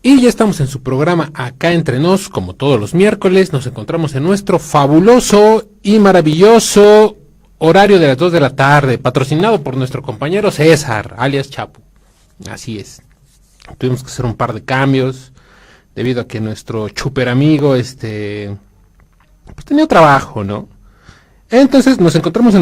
Y ya estamos en su programa Acá Entre Nos, como todos los miércoles. Nos encontramos en nuestro fabuloso y maravilloso horario de las 2 de la tarde, patrocinado por nuestro compañero César, alias Chapo. Así es. Tuvimos que hacer un par de cambios, debido a que nuestro chuper amigo, pues tenía trabajo, ¿no? Entonces nos encontramos en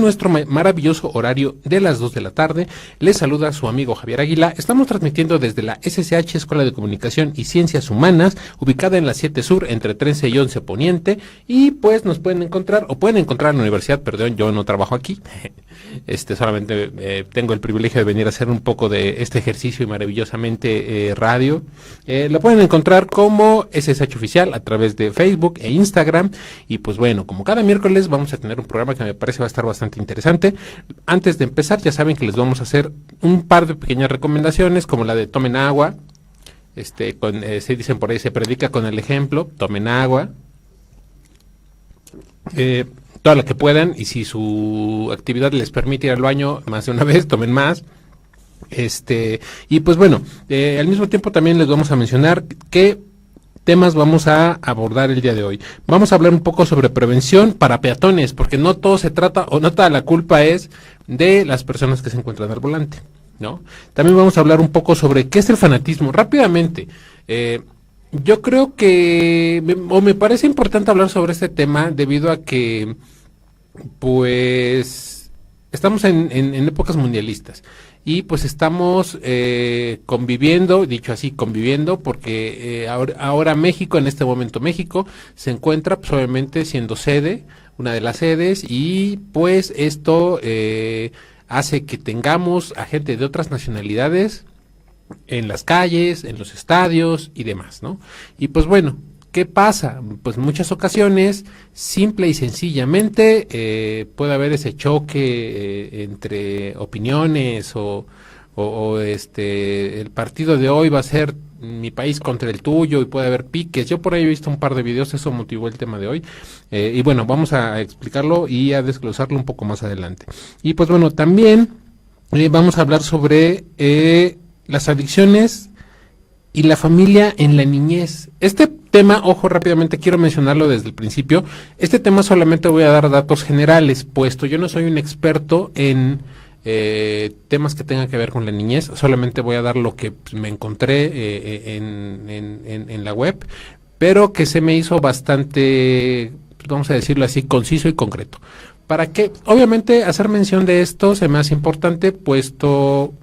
nuestro maravilloso horario de las 2 de la tarde. Les saluda su amigo Javier Águila. Estamos transmitiendo desde la SSH Escuela de Comunicación y Ciencias Humanas, ubicada en la 7 Sur, entre 13 y 11 Poniente. Y pues nos pueden encontrar, o pueden encontrar en la universidad, perdón, yo no trabajo aquí. Solamente tengo el privilegio de venir a hacer un poco de este ejercicio y maravillosamente radio. Lo pueden encontrar como SSH Oficial a través de Facebook e Instagram. Y pues bueno, como cada miércoles vamos a tener un programa que me parece va a estar bastante interesante. Antes de empezar, ya saben que les vamos a hacer un par de pequeñas recomendaciones, como la de tomen agua. Se dicen por ahí, se predica con el ejemplo, tomen agua. Toda la que puedan, y si su actividad les permite ir al baño más de una vez, tomen más. Y pues bueno, al mismo tiempo también les vamos a mencionar qué temas vamos a abordar el día de hoy. Vamos a hablar un poco sobre prevención para peatones, porque no todo se trata, o no toda la culpa es de las personas que se encuentran al volante, ¿no? También vamos a hablar un poco sobre qué es el fanatismo. Rápidamente, yo creo que, me parece importante hablar sobre este tema, debido a que pues estamos en épocas mundialistas y pues estamos conviviendo, dicho así, conviviendo, porque ahora México, en este momento México, se encuentra pues obviamente siendo sede, una de las sedes, y pues esto hace que tengamos a gente de otras nacionalidades en las calles, en los estadios y demás, ¿no? Y pues bueno, ¿qué pasa? Pues en muchas ocasiones, simple y sencillamente, puede haber ese choque entre opiniones o el partido de hoy va a ser mi país contra el tuyo y puede haber piques. Yo por ahí he visto un par de videos, eso motivó el tema de hoy. Y bueno, vamos a explicarlo y a desglosarlo un poco más adelante. Y pues bueno, también vamos a hablar sobre las adicciones y la familia en la niñez. Este tema, ojo, rápidamente quiero mencionarlo desde el principio. Este tema solamente voy a dar datos generales, puesto yo no soy un experto en temas que tengan que ver con la niñez. Solamente voy a dar lo que me encontré en la web, pero que se me hizo bastante, vamos a decirlo así, conciso y concreto. Para que, obviamente, hacer mención de esto se me hace importante, puesto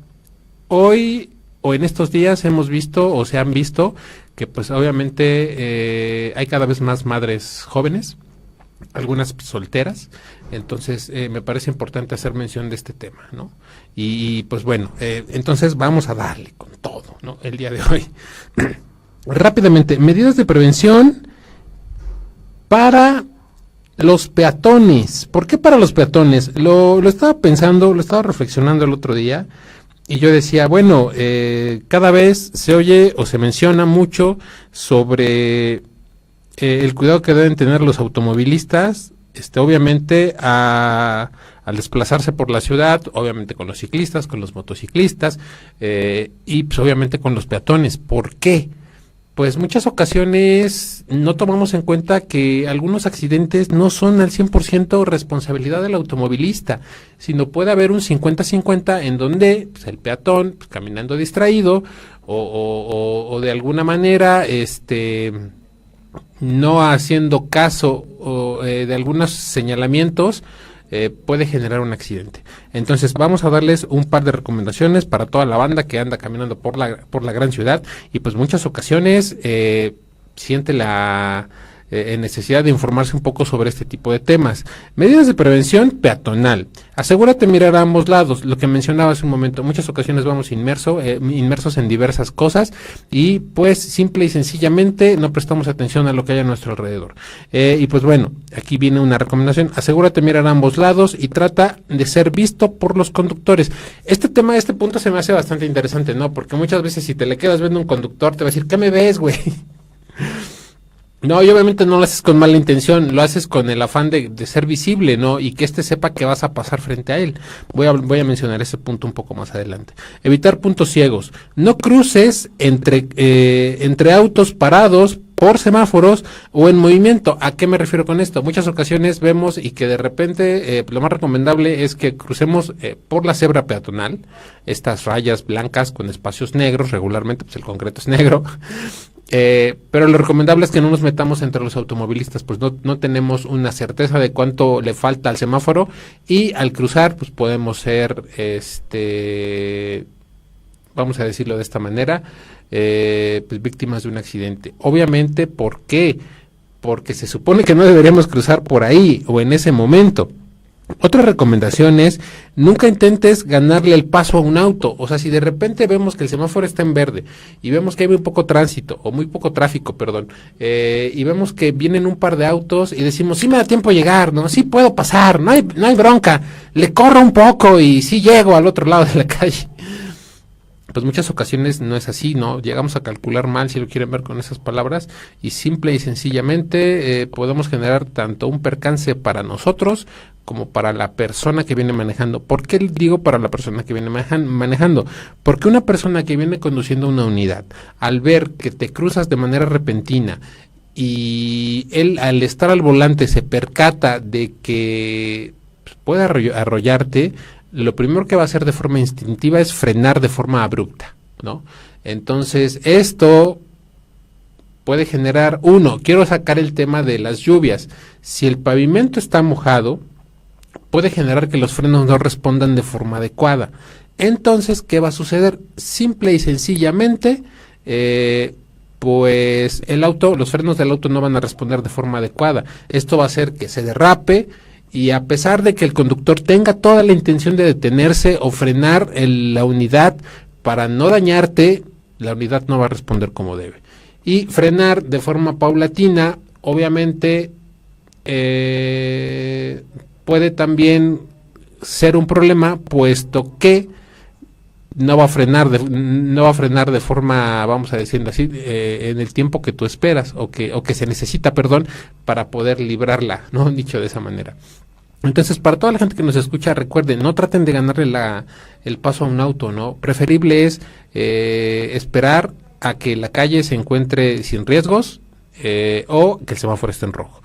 hoy o en estos días hemos visto o se han visto que pues obviamente hay cada vez más madres jóvenes, algunas solteras. Entonces me parece importante hacer mención de este tema, ¿no? Y pues bueno, entonces vamos a darle con todo, ¿no? El día de hoy. Rápidamente, medidas de prevención para los peatones. ¿Por qué para los peatones? Lo estaba pensando, lo estaba reflexionando el otro día. Y yo decía, bueno, cada vez se oye o se menciona mucho sobre el cuidado que deben tener los automovilistas, obviamente al desplazarse por la ciudad, obviamente con los ciclistas, con los motociclistas, y pues obviamente con los peatones. ¿Por qué? Pues muchas ocasiones no tomamos en cuenta que algunos accidentes no son al 100% responsabilidad del automovilista, sino puede haber un 50-50 en donde pues, el peatón, pues, caminando distraído o de alguna manera no haciendo caso de algunos señalamientos, puede generar un accidente. Entonces vamos a darles un par de recomendaciones para toda la banda que anda caminando por la gran ciudad y pues muchas ocasiones siente la necesidad de informarse un poco sobre este tipo de temas. Medidas de prevención peatonal. Asegúrate mirar a ambos lados, lo que mencionaba hace un momento. Muchas ocasiones vamos inmersos en diversas cosas y pues simple y sencillamente no prestamos atención a lo que hay a nuestro alrededor. Y pues bueno, aquí viene una recomendación. Asegúrate mirar a ambos lados y trata de ser visto por los conductores. Este punto se me hace bastante interesante, ¿no? Porque muchas veces si te le quedas viendo a un conductor te va a decir, ¿qué me ves, güey? No, y obviamente no lo haces con mala intención, lo haces con el afán de ser visible, ¿no? Y que sepa que vas a pasar frente a él. Voy a mencionar ese punto un poco más adelante. Evitar puntos ciegos. No cruces entre autos parados por semáforos o en movimiento. ¿A qué me refiero con esto? Muchas ocasiones vemos y que de repente lo más recomendable es que crucemos por la cebra peatonal, estas rayas blancas con espacios negros, regularmente pues el concreto es negro. Pero lo recomendable es que no nos metamos entre los automovilistas, pues no tenemos una certeza de cuánto le falta al semáforo y al cruzar pues podemos ser, vamos a decirlo de esta manera, pues víctimas de un accidente. Obviamente, ¿por qué? Porque se supone que no deberíamos cruzar por ahí o en ese momento. Otra recomendación es, nunca intentes ganarle el paso a un auto. O sea, si de repente vemos que el semáforo está en verde y vemos que hay muy poco tránsito, o muy poco tráfico, perdón, y vemos que vienen un par de autos y decimos, sí me da tiempo llegar, ¿no? Sí puedo pasar, no hay bronca, le corro un poco y sí llego al otro lado de la calle. Pues muchas ocasiones no es así, ¿no? Llegamos a calcular mal, si lo quieren ver con esas palabras, y simple y sencillamente podemos generar tanto un percance para nosotros como para la persona que viene manejando. ¿Por qué digo para la persona que viene manejando? Porque una persona que viene conduciendo una unidad, al ver que te cruzas de manera repentina y él al estar al volante se percata de que puede arrollarte, lo primero que va a hacer de forma instintiva es frenar de forma abrupta, ¿no? Entonces, esto puede generar, quiero sacar el tema de las lluvias. Si el pavimento está mojado, puede generar que los frenos no respondan de forma adecuada. Entonces, ¿qué va a suceder? Simple y sencillamente, pues los frenos del auto no van a responder de forma adecuada. Esto va a hacer que se derrape, y a pesar de que el conductor tenga toda la intención de detenerse o frenar la unidad para no dañarte, la unidad no va a responder como debe. Y frenar de forma paulatina, obviamente, puede también ser un problema, puesto que no va a frenar de forma, vamos a decirlo así, en el tiempo que tú esperas o que se necesita, perdón, para poder librarla, ¿no? Dicho de esa manera. Entonces, para toda la gente que nos escucha, recuerden, no traten de ganarle el paso a un auto, ¿no? Preferible es esperar a que la calle se encuentre sin riesgos o que el semáforo esté en rojo.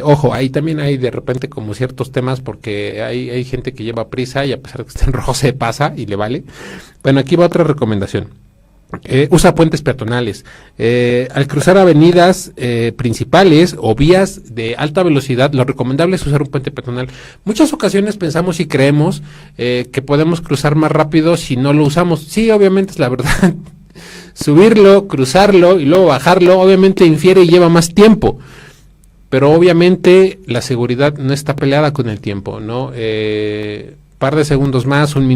Ojo, ahí también hay de repente como ciertos temas, porque hay gente que lleva prisa y a pesar de que está en rojo se pasa y le vale. Bueno, aquí va otra recomendación. Usa puentes peatonales. Al cruzar avenidas principales o vías de alta velocidad, lo recomendable es usar un puente peatonal. Muchas ocasiones pensamos y creemos que podemos cruzar más rápido si no lo usamos. Sí, obviamente es la verdad. Subirlo, cruzarlo y luego bajarlo, obviamente infiere y lleva más tiempo. Pero obviamente la seguridad no está peleada con el tiempo, ¿no? Par de segundos más, un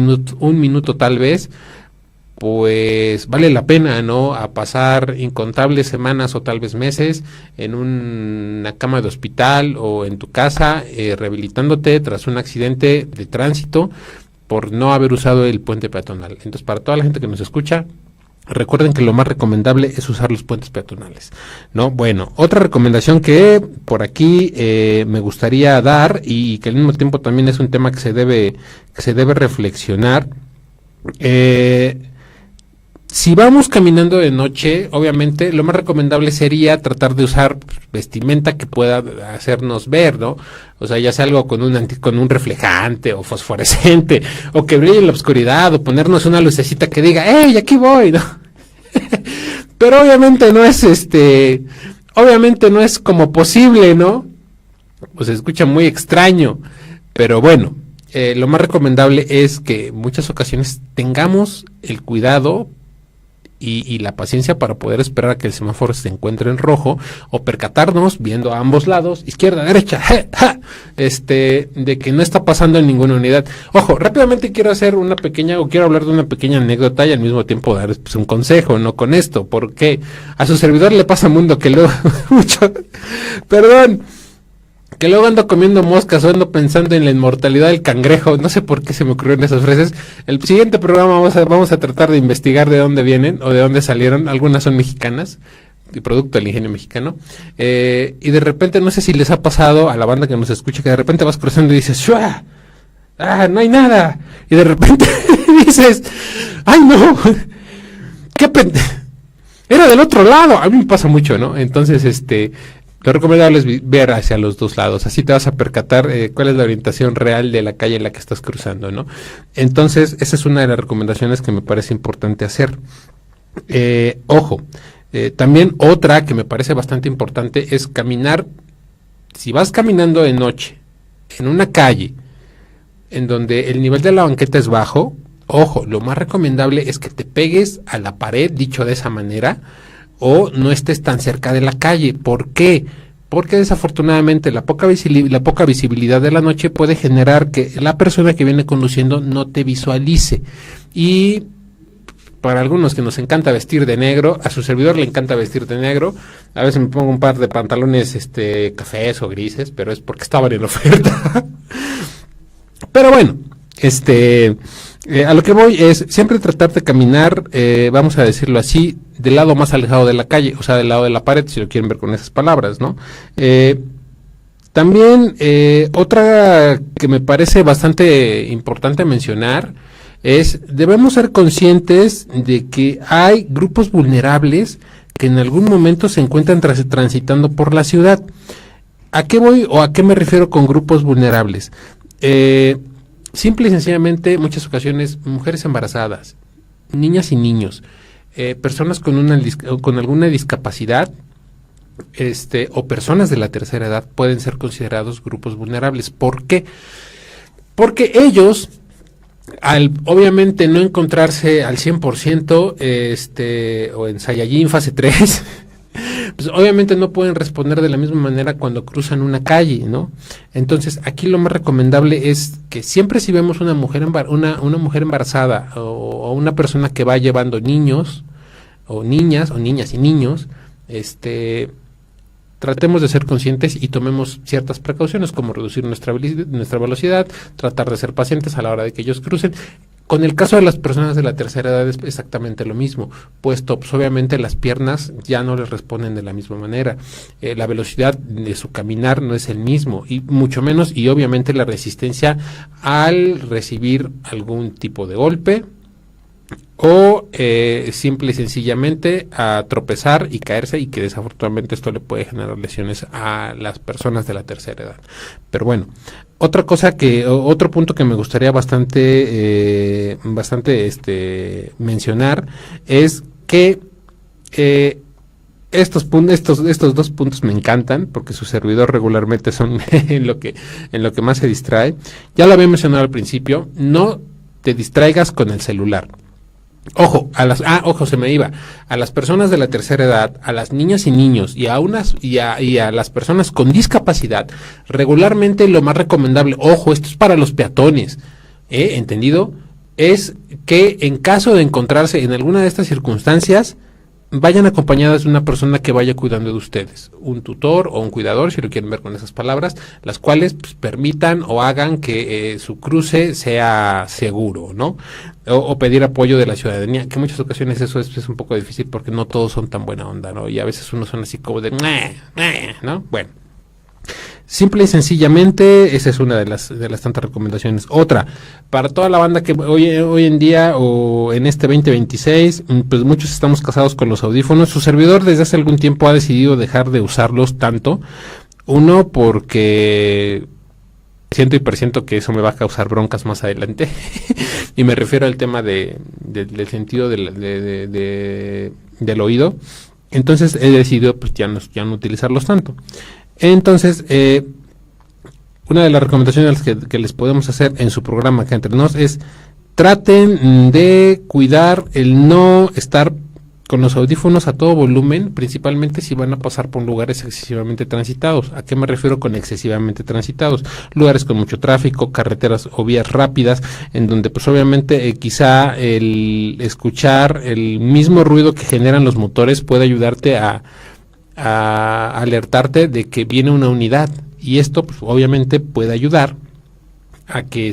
minuto tal vez, pues vale la pena, ¿no? A pasar incontables semanas o tal vez meses en una cama de hospital o en tu casa rehabilitándote tras un accidente de tránsito por no haber usado el puente peatonal. Entonces, para toda la gente que nos escucha, recuerden que lo más recomendable es usar los puentes peatonales, ¿no? Bueno, otra recomendación que por aquí me gustaría dar y que al mismo tiempo también es un tema que se debe reflexionar. Si vamos caminando de noche, obviamente lo más recomendable sería tratar de usar vestimenta que pueda hacernos ver, ¿no? O sea, ya sea algo con un reflejante o fosforescente, o que brille en la oscuridad, o ponernos una lucecita que diga, ¡hey, aquí voy!, ¿no? Pero obviamente no es como posible, ¿no? Pues se escucha muy extraño, pero bueno, lo más recomendable es que en muchas ocasiones tengamos el cuidado y la paciencia para poder esperar a que el semáforo se encuentre en rojo, o percatarnos viendo a ambos lados, izquierda, derecha, de que no está pasando en ninguna unidad. Ojo, rápidamente quiero hablar de una pequeña anécdota y al mismo tiempo dar pues, un consejo, no con esto, porque a su servidor le pasa mundo que luego que luego ando comiendo moscas o ando pensando en la inmortalidad del cangrejo. No sé por qué se me ocurrieron esas frases. El siguiente programa vamos a tratar de investigar de dónde vienen o de dónde salieron. Algunas son mexicanas, producto del ingenio mexicano, y de repente, no sé si les ha pasado a la banda que nos escucha, que de repente vas cruzando y dices, ¡shua! ¡Ah, no hay nada! Y de repente dices, ¡ay, no! ¡Qué era del otro lado! A mí me pasa mucho, ¿no? Entonces, lo recomendable es ver hacia los dos lados, así te vas a percatar cuál es la orientación real de la calle en la que estás cruzando, ¿no? Entonces, esa es una de las recomendaciones que me parece importante hacer. Ojo, también otra que me parece bastante importante es caminar. Si vas caminando de noche en una calle en donde el nivel de la banqueta es bajo, ojo, lo más recomendable es que te pegues a la pared, dicho de esa manera, o no estés tan cerca de la calle. ¿Por qué? Porque desafortunadamente la poca visibilidad de la noche puede generar que la persona que viene conduciendo no te visualice. Y para algunos que nos encanta vestir de negro, a su servidor le encanta vestir de negro, a veces me pongo un par de pantalones cafés o grises, pero es porque estaban en oferta. Pero bueno, a lo que voy es siempre tratar de caminar, vamos a decirlo así, del lado más alejado de la calle, o sea, del lado de la pared, si lo quieren ver con esas palabras, ¿no? También, otra que me parece bastante importante mencionar es, debemos ser conscientes de que hay grupos vulnerables que en algún momento se encuentran transitando por la ciudad. ¿A qué voy o a qué me refiero con grupos vulnerables? Simple y sencillamente, muchas ocasiones, mujeres embarazadas, niñas y niños, personas con alguna discapacidad, o personas de la tercera edad pueden ser considerados grupos vulnerables. ¿Por qué? Porque ellos, al obviamente no encontrarse al 100%, o en Saiyajin fase 3, pues obviamente no pueden responder de la misma manera cuando cruzan una calle, ¿no? Entonces, aquí lo más recomendable es que siempre si vemos una mujer embarazada o una persona que va llevando niños o niñas y niños, tratemos de ser conscientes y tomemos ciertas precauciones como reducir nuestra velocidad, tratar de ser pacientes a la hora de que ellos crucen. Con el caso de las personas de la tercera edad es exactamente lo mismo, puesto pues, obviamente las piernas ya no les responden de la misma manera, la velocidad de su caminar no es el mismo, y mucho menos, y obviamente la resistencia al recibir algún tipo de golpe, o simple y sencillamente a tropezar y caerse, y que desafortunadamente esto le puede generar lesiones a las personas de la tercera edad. Pero bueno, otro punto que me gustaría bastante mencionar es que estos dos puntos me encantan porque su servidor regularmente son en lo que más se distrae. Ya lo había mencionado al principio, no te distraigas con el celular. Ojo, se me iba. A las personas de la tercera edad, a las niñas y niños y a las personas con discapacidad, regularmente lo más recomendable, ojo, esto es para los peatones, ¿entendido? Es que en caso de encontrarse en alguna de estas circunstancias, vayan acompañadas de una persona que vaya cuidando de ustedes, un tutor o un cuidador, si lo quieren ver con esas palabras, las cuales pues, permitan o hagan que su cruce sea seguro, ¿no? O pedir apoyo de la ciudadanía, que en muchas ocasiones eso es un poco difícil porque no todos son tan buena onda, ¿no? Y a veces unos son así como de, ¿no? Bueno. Simple y sencillamente, esa es una de las tantas recomendaciones. Otra, para toda la banda que hoy en día o en este 2026, pues muchos estamos casados con los audífonos. Su servidor desde hace algún tiempo ha decidido dejar de usarlos tanto. Uno, porque siento y presiento que eso me va a causar broncas más adelante. Y me refiero al tema del sentido del oído. Entonces he decidido pues ya no utilizarlos tanto. Entonces, una de las recomendaciones que les podemos hacer en su programa Acá Entre Nos es traten de cuidar el no estar con los audífonos a todo volumen, principalmente si van a pasar por lugares excesivamente transitados. ¿A qué me refiero con excesivamente transitados? Lugares con mucho tráfico, carreteras o vías rápidas, en donde pues obviamente quizá el escuchar el mismo ruido que generan los motores puede ayudarte a alertarte de que viene una unidad, y esto pues, obviamente puede ayudar a que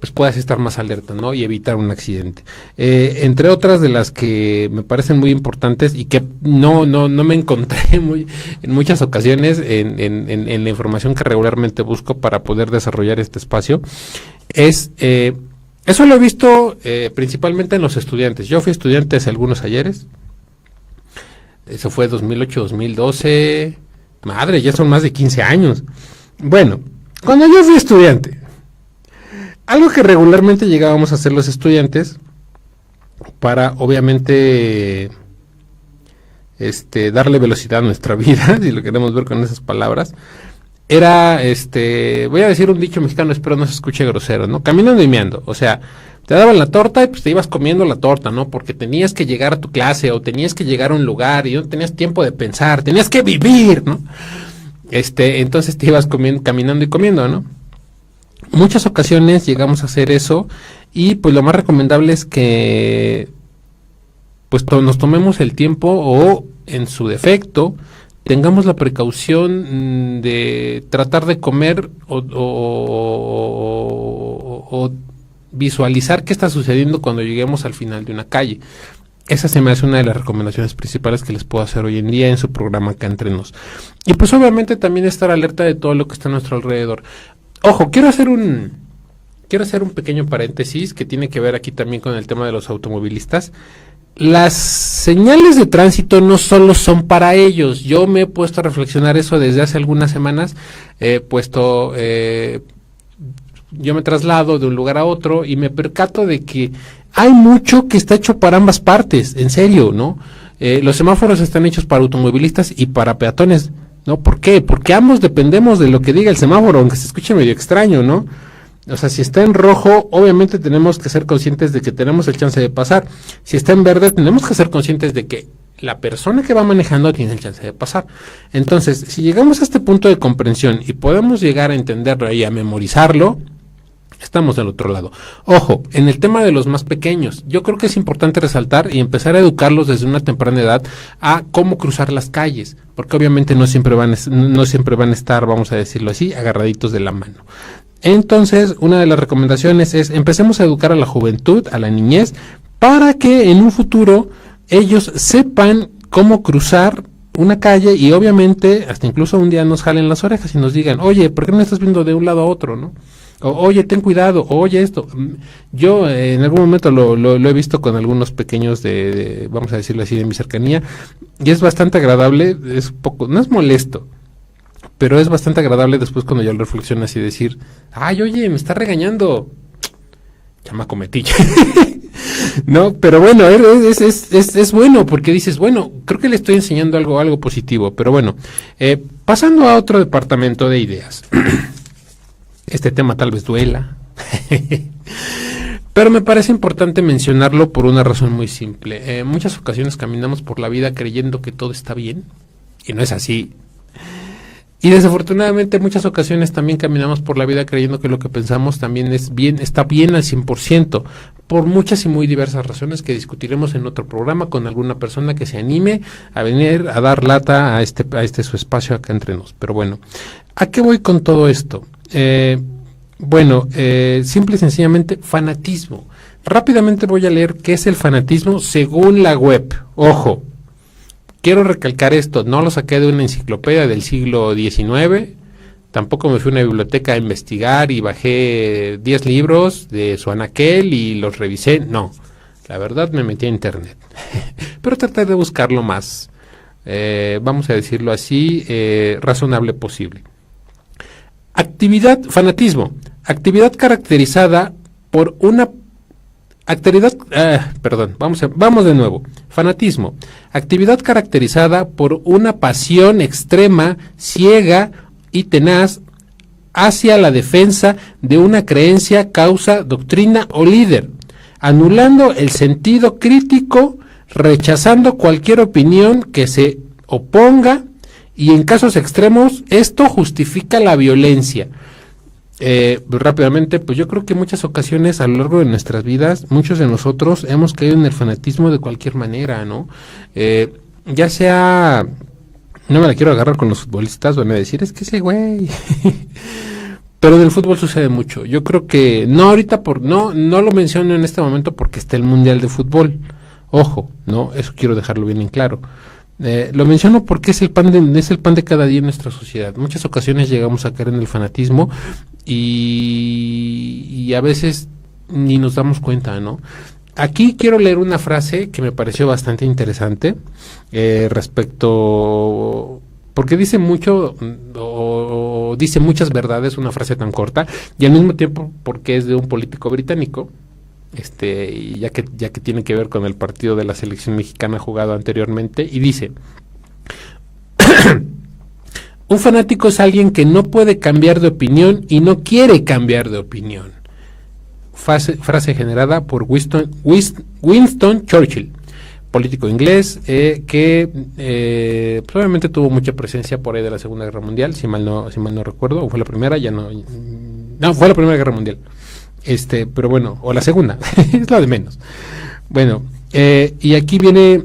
pues puedas estar más alerta, ¿no? Y evitar un accidente. Entre otras de las que me parecen muy importantes y que no me encontré en muchas ocasiones en la información que regularmente busco para poder desarrollar este espacio, es, eso lo he visto principalmente en los estudiantes. Yo fui estudiante hace algunos ayeres, eso fue 2008, 2012, madre, ya son más de 15 años. Bueno, cuando yo fui estudiante, algo que regularmente llegábamos a hacer los estudiantes para, obviamente, darle velocidad a nuestra vida, si lo queremos ver con esas palabras, era, voy a decir un dicho mexicano, espero no se escuche grosero, ¿no? Caminando y meando, o sea, te daban la torta y pues te ibas comiendo la torta, ¿no? Porque tenías que llegar a tu clase o tenías que llegar a un lugar y no tenías tiempo de pensar, tenías que vivir, ¿no? Entonces te ibas caminando y comiendo, ¿no? Muchas ocasiones llegamos a hacer eso y pues lo más recomendable es que pues nos tomemos el tiempo o en su defecto tengamos la precaución de tratar de comer o visualizar qué está sucediendo cuando lleguemos al final de una calle. Esa se me hace una de las recomendaciones principales que les puedo hacer hoy en día en su programa Acá Entre Nos. Y pues obviamente también estar alerta de todo lo que está a nuestro alrededor. Ojo, quiero hacer un pequeño paréntesis que tiene que ver aquí también con el tema de los automovilistas. Las señales de tránsito no solo son para ellos. Yo me he puesto a reflexionar eso desde hace algunas semanas. Yo me traslado de un lugar a otro y me percato de que hay mucho que está hecho para ambas partes, en serio, ¿no? Los semáforos están hechos para automovilistas y para peatones, ¿no? ¿Por qué? Porque ambos dependemos de lo que diga el semáforo, aunque se escuche medio extraño, ¿no? O sea, si está en rojo, obviamente tenemos que ser conscientes de que tenemos el chance de pasar. Si está en verde, tenemos que ser conscientes de que la persona que va manejando tiene el chance de pasar. Entonces, si llegamos a este punto de comprensión y podemos llegar a entenderlo y a memorizarlo, estamos del otro lado. Ojo, en el tema de los más pequeños, yo creo que es importante resaltar y empezar a educarlos desde una temprana edad a cómo cruzar las calles, porque obviamente no siempre van a estar, vamos a decirlo así, agarraditos de la mano. Entonces, una de las recomendaciones es empecemos a educar a la juventud, a la niñez, para que en un futuro ellos sepan cómo cruzar una calle y obviamente hasta incluso un día nos jalen las orejas y nos digan, oye, ¿por qué no estás viendo de un lado a otro, no? O, oye, ten cuidado, o, oye esto. Yo en algún momento lo he visto con algunos pequeños de, vamos a decirlo así, de mi cercanía, y es bastante agradable, es poco, no es molesto, pero es bastante agradable después cuando ya lo reflexionas y decir, ay, oye, me está regañando, chamaco metiche. No, pero bueno, es bueno porque dices, bueno, creo que le estoy enseñando algo positivo, pero bueno, pasando a otro departamento de ideas. Este tema tal vez duela, pero me parece importante mencionarlo por una razón muy simple. En muchas ocasiones caminamos por la vida creyendo que todo está bien, y no es así. Y desafortunadamente en muchas ocasiones también caminamos por la vida creyendo que lo que pensamos también está bien al 100%, por muchas y muy diversas razones que discutiremos en otro programa con alguna persona que se anime a venir a dar lata a este su espacio Acá Entre Nos. Pero bueno, ¿a qué voy con todo esto? Simple y sencillamente fanatismo. Rápidamente voy a leer qué es el fanatismo según la web. Ojo, quiero recalcar esto, no lo saqué de una enciclopedia del siglo XIX, tampoco me fui a una biblioteca a investigar y bajé 10 libros de su anaquel y los revisé, no, la verdad me metí a internet, pero traté de buscarlo más, vamos a decirlo así, razonable posible. Fanatismo, actividad caracterizada por una vamos de nuevo. Fanatismo, actividad caracterizada por una pasión extrema, ciega y tenaz hacia la defensa de una creencia, causa, doctrina o líder, anulando el sentido crítico, rechazando cualquier opinión que se oponga y en casos extremos esto justifica la violencia. Rápidamente, pues yo creo que en muchas ocasiones a lo largo de nuestras vidas, muchos de nosotros hemos caído en el fanatismo de cualquier manera, ¿no? Ya sea, no me la quiero agarrar con los futbolistas, van a decir, es que ese güey, Pero en el fútbol sucede mucho. Yo creo que no ahorita no lo menciono en este momento porque está el Mundial de Fútbol. Ojo, no, eso quiero dejarlo bien en claro. Lo menciono porque es el pan de cada día en nuestra sociedad. Muchas ocasiones llegamos a caer en el fanatismo y a veces ni nos damos cuenta, ¿no? Aquí quiero leer una frase que me pareció bastante interesante respecto, porque dice mucho o dice muchas verdades una frase tan corta, y al mismo tiempo porque es de un político británico, y ya que tiene que ver con el partido de la selección mexicana jugado anteriormente, y dice: un fanático es alguien que no puede cambiar de opinión y no quiere cambiar de opinión. Frase generada por Winston Churchill, político inglés que probablemente tuvo mucha presencia por ahí de la Segunda Guerra Mundial, si mal no recuerdo, o fue la primera, fue la Primera Guerra Mundial, pero bueno, o la segunda, es lo de menos. Bueno, y aquí viene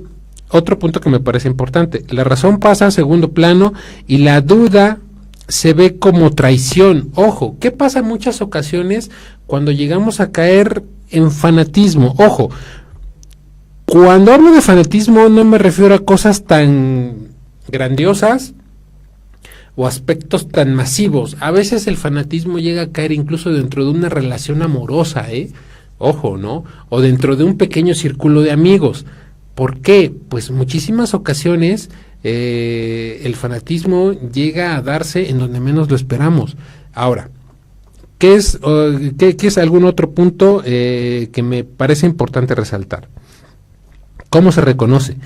otro punto que me parece importante: la razón pasa a segundo plano y la duda se ve como traición. Ojo, ¿qué pasa en muchas ocasiones cuando llegamos a caer en fanatismo? Ojo, cuando hablo de fanatismo no me refiero a cosas tan grandiosas o aspectos tan masivos. A veces el fanatismo llega a caer incluso dentro de una relación amorosa, ojo, ¿no? O dentro de un pequeño círculo de amigos. ¿Por qué? Pues muchísimas ocasiones el fanatismo llega a darse en donde menos lo esperamos. Ahora, ¿qué es algún otro punto que me parece importante resaltar? ¿Cómo se reconoce?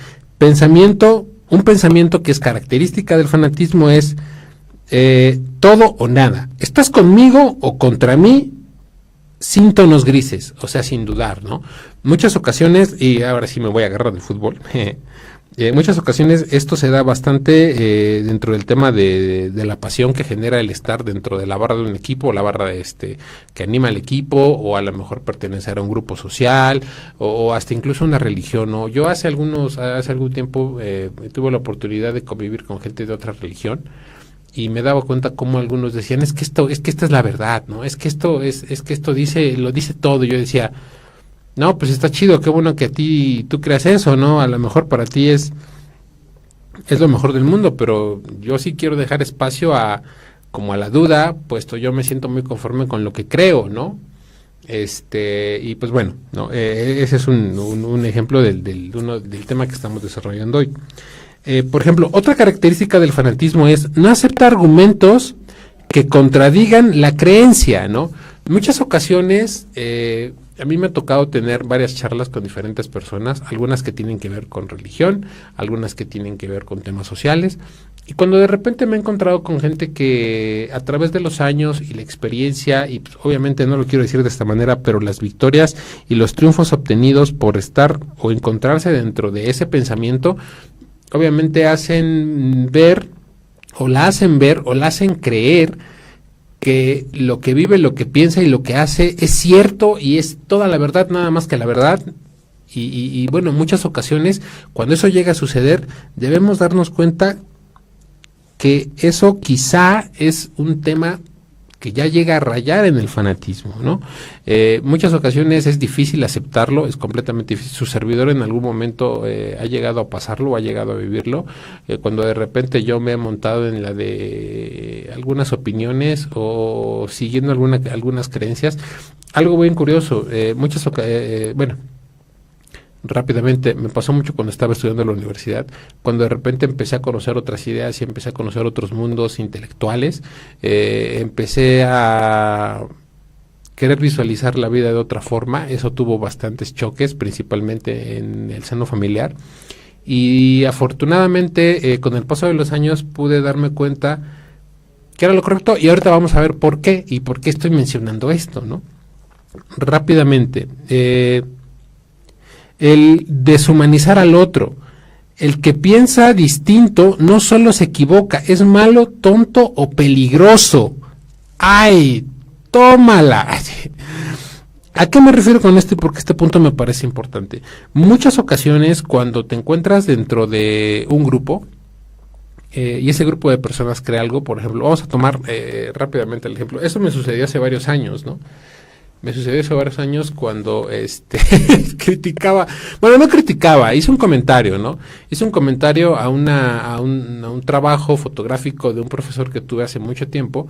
Un pensamiento que es característica del fanatismo es todo o nada. ¿Estás conmigo o contra mí? Sin tonos grises, o sea, sin dudar, ¿no? Muchas ocasiones, y ahora sí me voy a agarrar del fútbol, muchas ocasiones esto se da bastante dentro del tema de la pasión que genera el estar dentro de la barra de un equipo, o la barra que anima al equipo, o a lo mejor pertenecer a un grupo social, o hasta incluso una religión, ¿no? Yo hace algún tiempo tuve la oportunidad de convivir con gente de otra religión, y me daba cuenta cómo algunos decían: es que esta es la verdad, ¿no? Es que esto lo dice todo. Y yo decía: no, pues está chido, qué bueno que tú creas eso, ¿no? A lo mejor para ti es lo mejor del mundo, pero yo sí quiero dejar espacio como a la duda, puesto yo me siento muy conforme con lo que creo, ¿no? Y pues bueno, ¿no? Ese es un ejemplo del tema que estamos desarrollando hoy. Por ejemplo, otra característica del fanatismo es no aceptar argumentos que contradigan la creencia, ¿no? En muchas ocasiones, a mí me ha tocado tener varias charlas con diferentes personas, algunas que tienen que ver con religión, algunas que tienen que ver con temas sociales, y cuando de repente me he encontrado con gente que a través de los años y la experiencia, y pues, obviamente no lo quiero decir de esta manera, pero las victorias y los triunfos obtenidos por estar o encontrarse dentro de ese pensamiento, obviamente hacen ver o la hacen creer que lo que vive, lo que piensa y lo que hace es cierto y es toda la verdad, nada más que la verdad. Y bueno, en muchas ocasiones, cuando eso llega a suceder, debemos darnos cuenta que eso quizá es un tema que ya llega a rayar en el fanatismo, ¿no? Muchas ocasiones es difícil aceptarlo, es completamente difícil. Su servidor en algún momento ha llegado a pasarlo, ha llegado a vivirlo, cuando de repente yo me he montado en la de algunas opiniones o siguiendo algunas creencias. Algo bien curioso, bueno, rápidamente, me pasó mucho cuando estaba estudiando en la universidad, cuando de repente empecé a conocer otras ideas y empecé a conocer otros mundos intelectuales, empecé a querer visualizar la vida de otra forma. Eso tuvo bastantes choques, principalmente en el seno familiar, y afortunadamente con el paso de los años pude darme cuenta que era lo correcto, y ahorita vamos a ver por qué y por qué estoy mencionando esto, ¿no? Rápidamente, el deshumanizar al otro. El que piensa distinto no solo se equivoca, es malo, tonto o peligroso. ¡Ay! ¡Tómala! ¿A qué me refiero con esto y por qué este punto me parece importante? Muchas ocasiones cuando te encuentras dentro de un grupo, y ese grupo de personas crea algo, por ejemplo, vamos a tomar rápidamente el ejemplo. Eso me sucedió hace varios años, ¿no? Me sucedió hace varios años cuando criticaba, bueno, no criticaba, hice un comentario, ¿no? Hice un comentario a un trabajo fotográfico de un profesor que tuve hace mucho tiempo,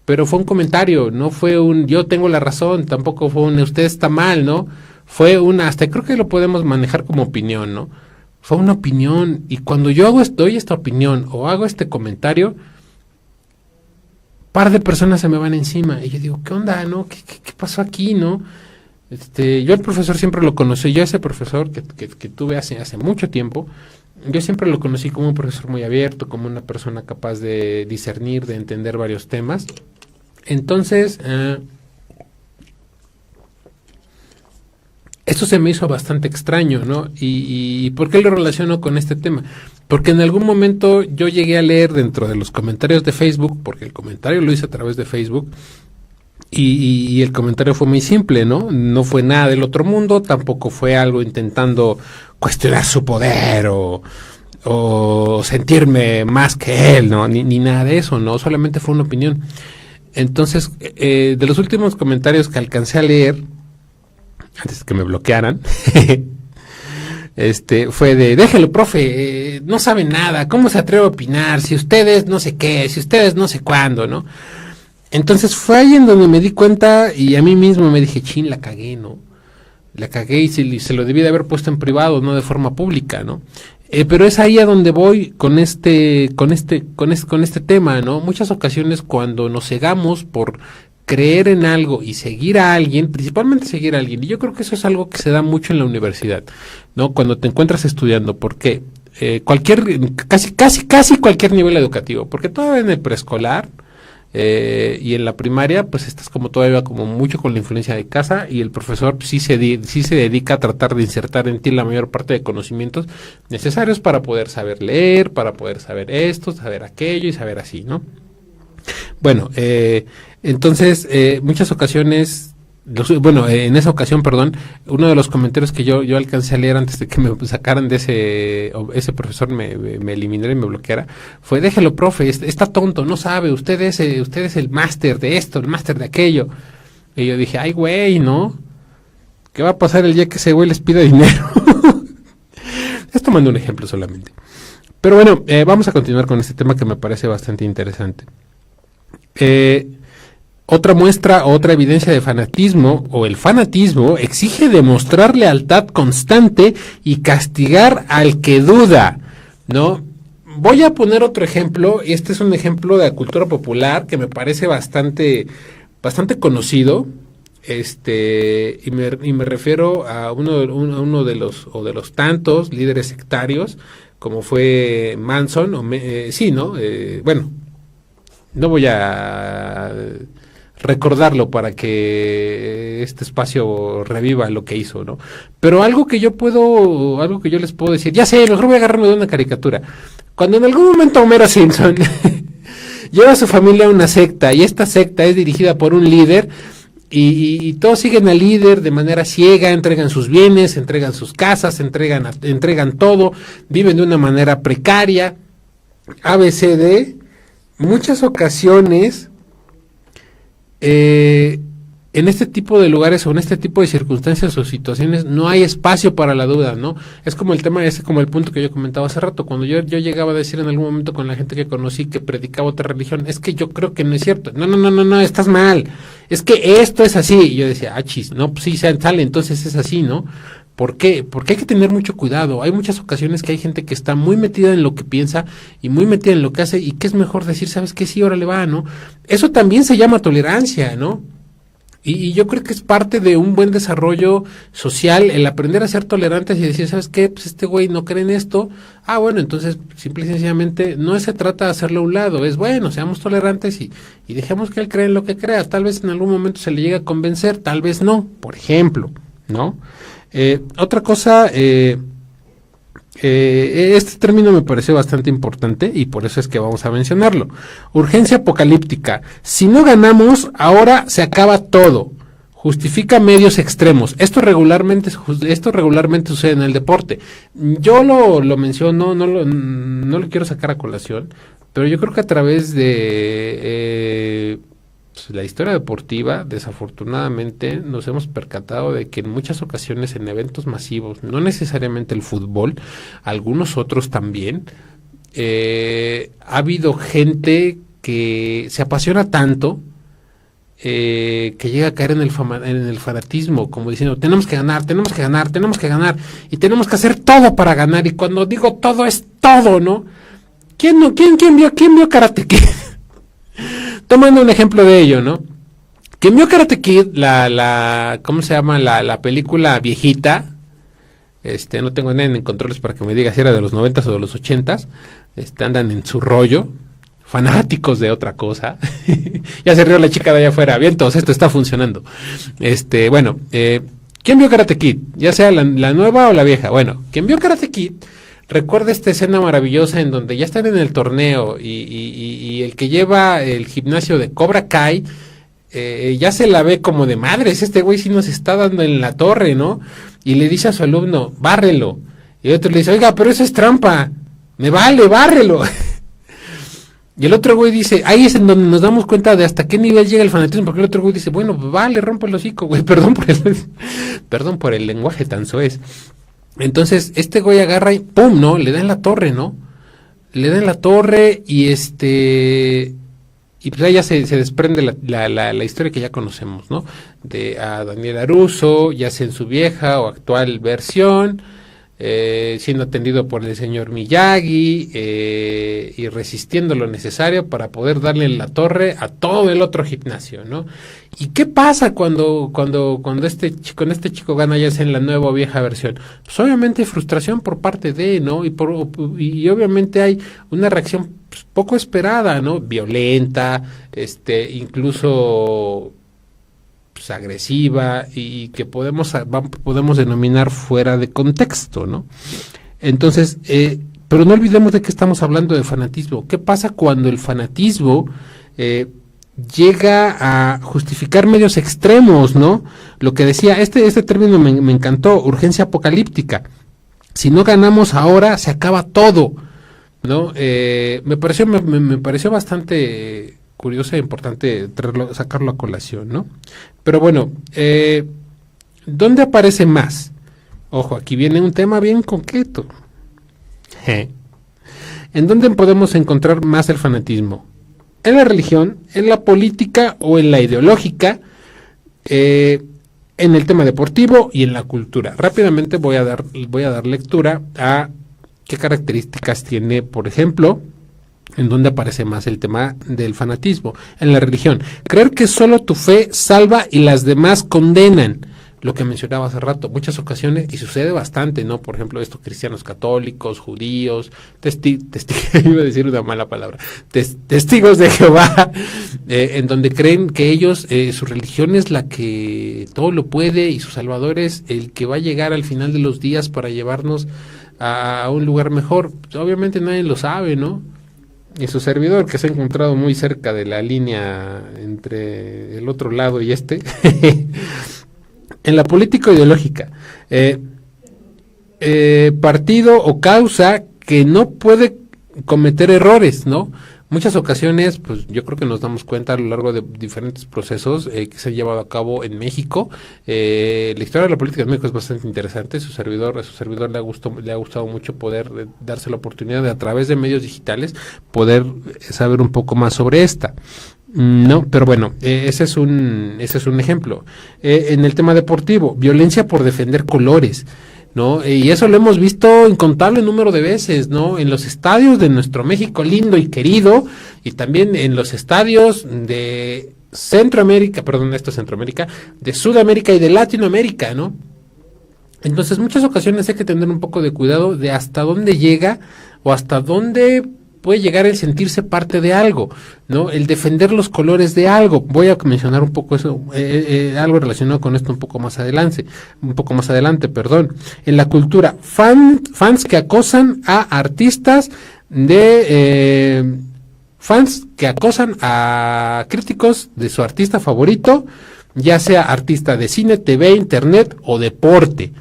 pero fue un comentario, no fue un yo tengo la razón, tampoco fue un usted está mal, ¿no? Fue hasta creo que lo podemos manejar como opinión, ¿no? Fue una opinión, y cuando yo doy esta opinión o hago este comentario, par de personas se me van encima y yo digo, ¿qué onda, no? ¿Qué pasó aquí, no? Yo al profesor siempre lo conocí, yo ese profesor que tuve hace mucho tiempo, yo siempre lo conocí como un profesor muy abierto, como una persona capaz de discernir, de entender varios temas. Entonces, esto se me hizo bastante extraño, ¿no? ¿Y por qué lo relaciono con este tema? Porque en algún momento yo llegué a leer dentro de los comentarios de Facebook, porque el comentario lo hice a través de Facebook, y el comentario fue muy simple, ¿no? No fue nada del otro mundo, tampoco fue algo intentando cuestionar su poder o sentirme más que él, ¿no? Ni nada de eso, ¿no? Solamente fue una opinión. Entonces, de los últimos comentarios que alcancé a leer, antes de que me bloquearan, fue de, déjelo, profe, no sabe nada, ¿cómo se atreve a opinar? Si ustedes no sé qué, si ustedes no sé cuándo, ¿no? Entonces fue ahí en donde me di cuenta y a mí mismo me dije, chin, la cagué, ¿no? La cagué y se lo debí de haber puesto en privado, no de forma pública, ¿no? Pero es ahí a donde voy con este tema, ¿no? Muchas ocasiones cuando nos cegamos por creer en algo y seguir a alguien, principalmente seguir a alguien, y yo creo que eso es algo que se da mucho en la universidad, ¿no? Cuando te encuentras estudiando, porque casi cualquier nivel educativo, porque todavía en el preescolar y en la primaria, pues estás como todavía como mucho con la influencia de casa, y el profesor sí se dedica a tratar de insertar en ti la mayor parte de conocimientos necesarios para poder saber leer, para poder saber esto, saber aquello y saber así, ¿no? Bueno, entonces, muchas ocasiones, en esa ocasión, perdón, uno de los comentarios que yo alcancé a leer antes de que me sacaran de ese profesor me eliminara y me bloqueara, fue, déjelo, profe, está tonto, no sabe, usted es el máster de esto, el máster de aquello. Y yo dije, ay, güey, ¿no? ¿Qué va a pasar el día que ese güey les pida dinero? Estoy tomando un ejemplo solamente. Pero bueno, vamos a continuar con este tema que me parece bastante interesante. Otra muestra, otra evidencia de fanatismo, o el fanatismo, exige demostrar lealtad constante y castigar al que duda, ¿no? Voy a poner otro ejemplo, y este es un ejemplo de la cultura popular que me parece bastante conocido, y me refiero a uno de los tantos líderes sectarios, como fue Manson, bueno, no voy a recordarlo para que este espacio reviva lo que hizo, ¿no? Pero algo que yo les puedo decir, ya sé, mejor voy a agarrarme de una caricatura. Cuando en algún momento Homero Simpson lleva a su familia a una secta, y esta secta es dirigida por un líder, y todos siguen al líder de manera ciega, entregan sus bienes, entregan sus casas, entregan todo, viven de una manera precaria, ABCD. Muchas ocasiones, en este tipo de lugares o en este tipo de circunstancias o situaciones no hay espacio para la duda, ¿no? Es como el tema, como el punto que yo comentaba hace rato, cuando yo llegaba a decir en algún momento con la gente que conocí que predicaba otra religión, es que yo creo que no es cierto, no, estás mal, es que esto es así, y yo decía, chis, no, pues sí, sale, entonces es así, ¿no? ¿Por qué? Porque hay que tener mucho cuidado. Hay muchas ocasiones que hay gente que está muy metida en lo que piensa y muy metida en lo que hace, y que es mejor decir, ¿sabes qué? Sí, órale va, ¿no? Eso también se llama tolerancia, ¿no? Y yo creo que es parte de un buen desarrollo social el aprender a ser tolerantes y decir, ¿sabes qué? Pues este güey no cree en esto. Bueno, entonces simple y sencillamente no se trata de hacerlo a un lado. Es bueno, seamos tolerantes y dejemos que él cree en lo que crea. Tal vez en algún momento se le llegue a convencer, tal vez no, por ejemplo, ¿no? Otra cosa, este término me pareció bastante importante y por eso es que vamos a mencionarlo. Urgencia apocalíptica. Si no ganamos, ahora se acaba todo. justifica medios extremos. Esto regularmente sucede en el deporte. Yo lo menciono, no lo quiero sacar a colación, pero yo creo que a través de la historia deportiva, desafortunadamente, nos hemos percatado de que en muchas ocasiones en eventos masivos, no necesariamente el fútbol, algunos otros también, ha habido gente que se apasiona tanto que llega a caer en el fanatismo, como diciendo, tenemos que ganar, y tenemos que hacer todo para ganar, y cuando digo todo es todo, ¿no? ¿Quién vio Karate Kid? Tomando un ejemplo de ello, ¿no? ¿Quién vio Karate Kid, ¿cómo se llama? La película viejita? No tengo nadie en controles para que me diga si era de los 90s o de los 80s. Andan en su rollo, fanáticos de otra cosa. Ya se rió la chica de allá afuera. Bien, entonces esto está funcionando. ¿Quién vio Karate Kid? Ya sea la nueva o la vieja. Bueno, ¿quién vio Karate Kid? Recuerda esta escena maravillosa en donde ya están en el torneo y el que lleva el gimnasio de Cobra Kai ya se la ve como de madres, este güey sí nos está dando en la torre, ¿no? Y le dice a su alumno, bárrelo. Y el otro le dice, oiga, pero eso es trampa, me vale, bárrelo. Y el otro güey dice, ahí es en donde nos damos cuenta de hasta qué nivel llega el fanatismo, porque el otro güey dice, bueno, pues vale, rompe el hocico, güey, perdón por el lenguaje tan soez. Entonces, este güey agarra y ¡pum!, ¿no? Le da en la torre, ¿no? Le da en la torre y y pues ahí ya se desprende la historia que ya conocemos, ¿no? De a Daniel Larusso, ya sea en su vieja o actual versión, siendo atendido por el señor Miyagi y resistiendo lo necesario para poder darle en la torre a todo el otro gimnasio, ¿no? ¿Y qué pasa cuando este chico gana, ya sea en la nueva o vieja versión? Pues obviamente hay frustración por parte de, ¿no? Y obviamente hay una reacción pues, poco esperada, ¿no? Violenta, incluso pues, agresiva y que podemos denominar fuera de contexto, ¿no? Entonces, pero no olvidemos de que estamos hablando de fanatismo. ¿Qué pasa cuando el fanatismo llega a justificar medios extremos, ¿no? Lo que decía, este término me encantó, urgencia apocalíptica. Si no ganamos ahora, se acaba todo, ¿no? Me pareció bastante curioso e importante sacarlo a colación, ¿no? Pero bueno, ¿dónde aparece más? Ojo, aquí viene un tema bien concreto. ¿En dónde podemos encontrar más el fanatismo? ¿En la religión, en la política o en la ideológica? En el tema deportivo y en la cultura. Rápidamente voy a dar lectura a qué características tiene, por ejemplo, en dónde aparece más el tema del fanatismo. En la religión, creer que solo tu fe salva y las demás condenan. Lo que mencionaba hace rato, muchas ocasiones, y sucede bastante, ¿no? Por ejemplo, cristianos católicos, judíos, iba a decir una mala palabra, testigos de Jehová, en donde creen que ellos, su religión es la que todo lo puede y su salvador es el que va a llegar al final de los días para llevarnos a un lugar mejor. Pues, obviamente nadie lo sabe, ¿no? Y su servidor, que se ha encontrado muy cerca de la línea entre el otro lado y en la política ideológica, partido o causa que no puede cometer errores, ¿no? Muchas ocasiones, pues yo creo que nos damos cuenta a lo largo de diferentes procesos que se han llevado a cabo en México. La historia de la política en México es bastante interesante. A su servidor le ha gustado mucho poder darse la oportunidad de, a través de medios digitales, poder saber un poco más sobre esta. No, pero bueno, ese es un ejemplo. En el tema deportivo, violencia por defender colores, ¿no? Y eso lo hemos visto incontable número de veces, ¿no? En los estadios de nuestro México lindo y querido, y también en los estadios de Centroamérica, de Sudamérica y de Latinoamérica, ¿no? Entonces, muchas ocasiones hay que tener un poco de cuidado de hasta dónde llega o hasta dónde puede llegar el sentirse parte de algo, ¿no? El defender los colores de algo. Voy a mencionar un poco eso, algo relacionado con esto un poco más adelante, perdón. En la cultura, fans que acosan a artistas fans que acosan a críticos de su artista favorito, ya sea artista de cine, TV, internet o deporte.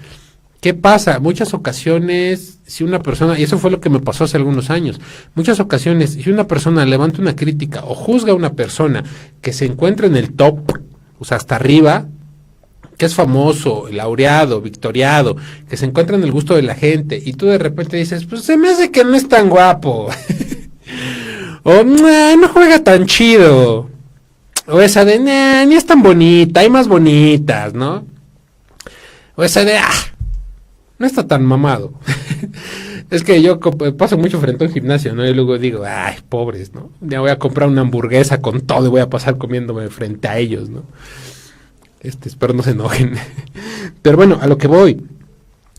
¿Qué pasa? Muchas ocasiones, si una persona, y eso fue lo que me pasó hace algunos años, muchas ocasiones, si una persona levanta una crítica o juzga a una persona que se encuentra en el top, o sea, hasta arriba, que es famoso, laureado, victoriado, que se encuentra en el gusto de la gente, y tú de repente dices, pues se me hace que no es tan guapo, o no juega tan chido, o esa de, ni es tan bonita, hay más bonitas, ¿no? O esa de, no está tan mamado. Es que yo paso mucho frente a un gimnasio, ¿no? Y luego digo, ay, pobres, ¿no? Ya voy a comprar una hamburguesa con todo y voy a pasar comiéndome frente a ellos, ¿no? Espero no se enojen. Pero bueno, a lo que voy.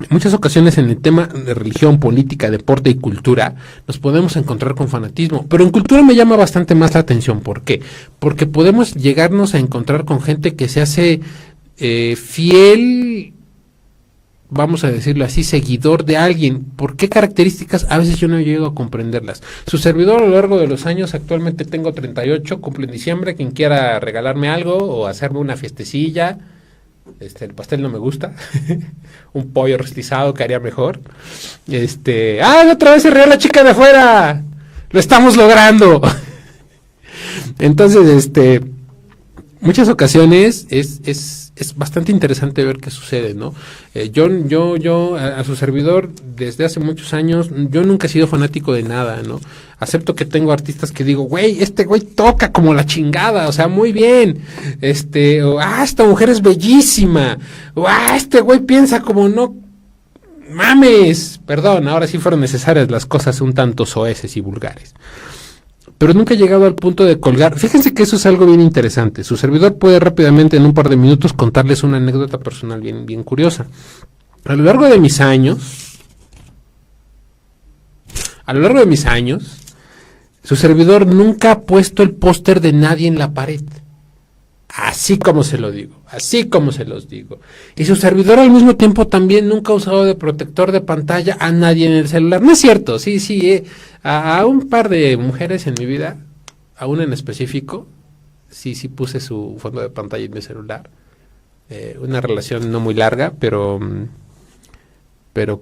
En muchas ocasiones en el tema de religión, política, deporte y cultura nos podemos encontrar con fanatismo, pero en cultura me llama bastante más la atención. ¿Por qué? Porque podemos llegarnos a encontrar con gente que se hace fiel, vamos a decirlo así, seguidor de alguien. ¿Por qué características? A veces yo no llego a comprenderlas. Su servidor a lo largo de los años, actualmente tengo 38, cumplo en diciembre, quien quiera regalarme algo o hacerme una fiestecilla. El pastel no me gusta. Un pollo rostizado que haría mejor. Otra vez se rió la chica de afuera. Lo estamos logrando. Entonces, muchas ocasiones es bastante interesante ver qué sucede, ¿no? Yo a su servidor desde hace muchos años, yo nunca he sido fanático de nada, ¿no? Acepto que tengo artistas que digo, güey, este güey toca como la chingada, o sea, muy bien. Esta mujer es bellísima. O, este güey piensa como no mames. Perdón, ahora sí fueron necesarias las cosas un tanto soeces y vulgares. Pero nunca he llegado al punto de colgar. Fíjense que eso es algo bien interesante. Su servidor puede rápidamente, en un par de minutos, contarles una anécdota personal bien curiosa. A lo largo de mis años, su servidor nunca ha puesto el póster de nadie en la pared. Así como se lo digo, así como se los digo. Y su servidor al mismo tiempo también nunca ha usado de protector de pantalla a nadie en el celular. No es cierto, sí, a un par de mujeres en mi vida, a una en específico, sí puse su fondo de pantalla en mi celular. Una relación no muy larga, pero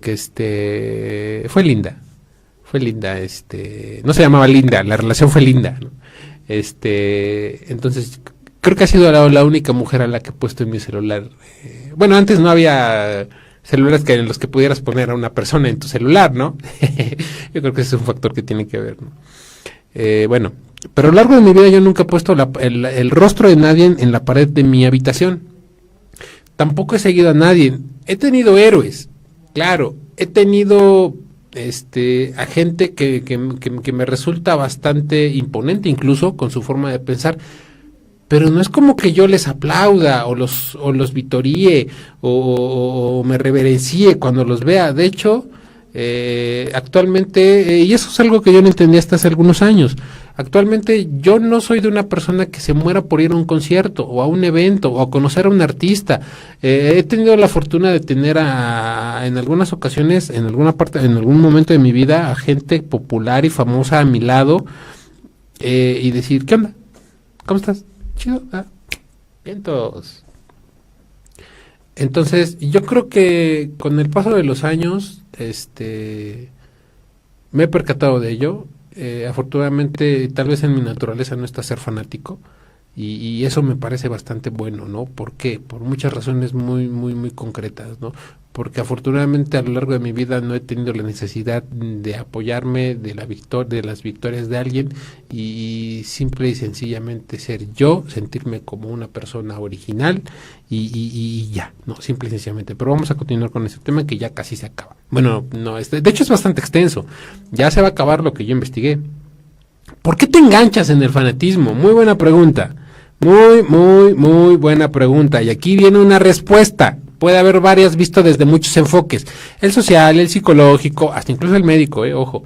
que fue linda. No se llamaba Linda, la relación fue linda, ¿no? Entonces creo que ha sido la única mujer a la que he puesto en mi celular. Bueno, antes no había celulares en los que pudieras poner a una persona en tu celular, ¿no? Yo creo que ese es un factor que tiene que ver, ¿no? Bueno, pero a lo largo de mi vida yo nunca he puesto el rostro de nadie en la pared de mi habitación. Tampoco he seguido a nadie. He tenido héroes, claro. He tenido a gente que me resulta bastante imponente, incluso con su forma de pensar. Pero no es como que yo les aplauda o los vitoríe o me reverencie cuando los vea. De hecho, actualmente, y eso es algo que yo no entendía hasta hace algunos años, actualmente yo no soy de una persona que se muera por ir a un concierto o a un evento o a conocer a un artista. He tenido la fortuna de tener en algunas ocasiones, en algún momento de mi vida, a gente popular y famosa a mi lado y decir, ¿qué onda? ¿Cómo estás? Chido, vientos. Entonces, yo creo que con el paso de los años, me he percatado de ello. Afortunadamente, tal vez en mi naturaleza no está ser fanático, y eso me parece bastante bueno, ¿no? ¿Por qué? Por muchas razones muy concretas, ¿no? Porque afortunadamente a lo largo de mi vida no he tenido la necesidad de apoyarme de las victorias de alguien, y simple y sencillamente ser yo, sentirme como una persona original y ya, no, simple y sencillamente. Pero vamos a continuar con este tema que ya casi se acaba. Bueno, no, de hecho es bastante extenso, ya se va a acabar lo que yo investigué. ¿Por qué te enganchas en el fanatismo? Muy buena pregunta, muy buena pregunta, y aquí viene una respuesta. Puede haber varias visto desde muchos enfoques, el social, el psicológico, hasta incluso el médico, ojo.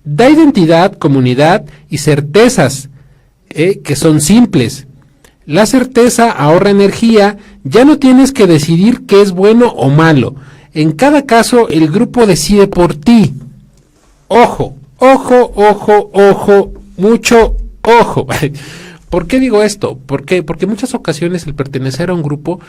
Da identidad, comunidad y certezas que son simples. La certeza ahorra energía, ya no tienes que decidir qué es bueno o malo. En cada caso, el grupo decide por ti. Ojo, mucho ojo. ¿Por qué digo esto? Porque en muchas ocasiones el pertenecer a un grupo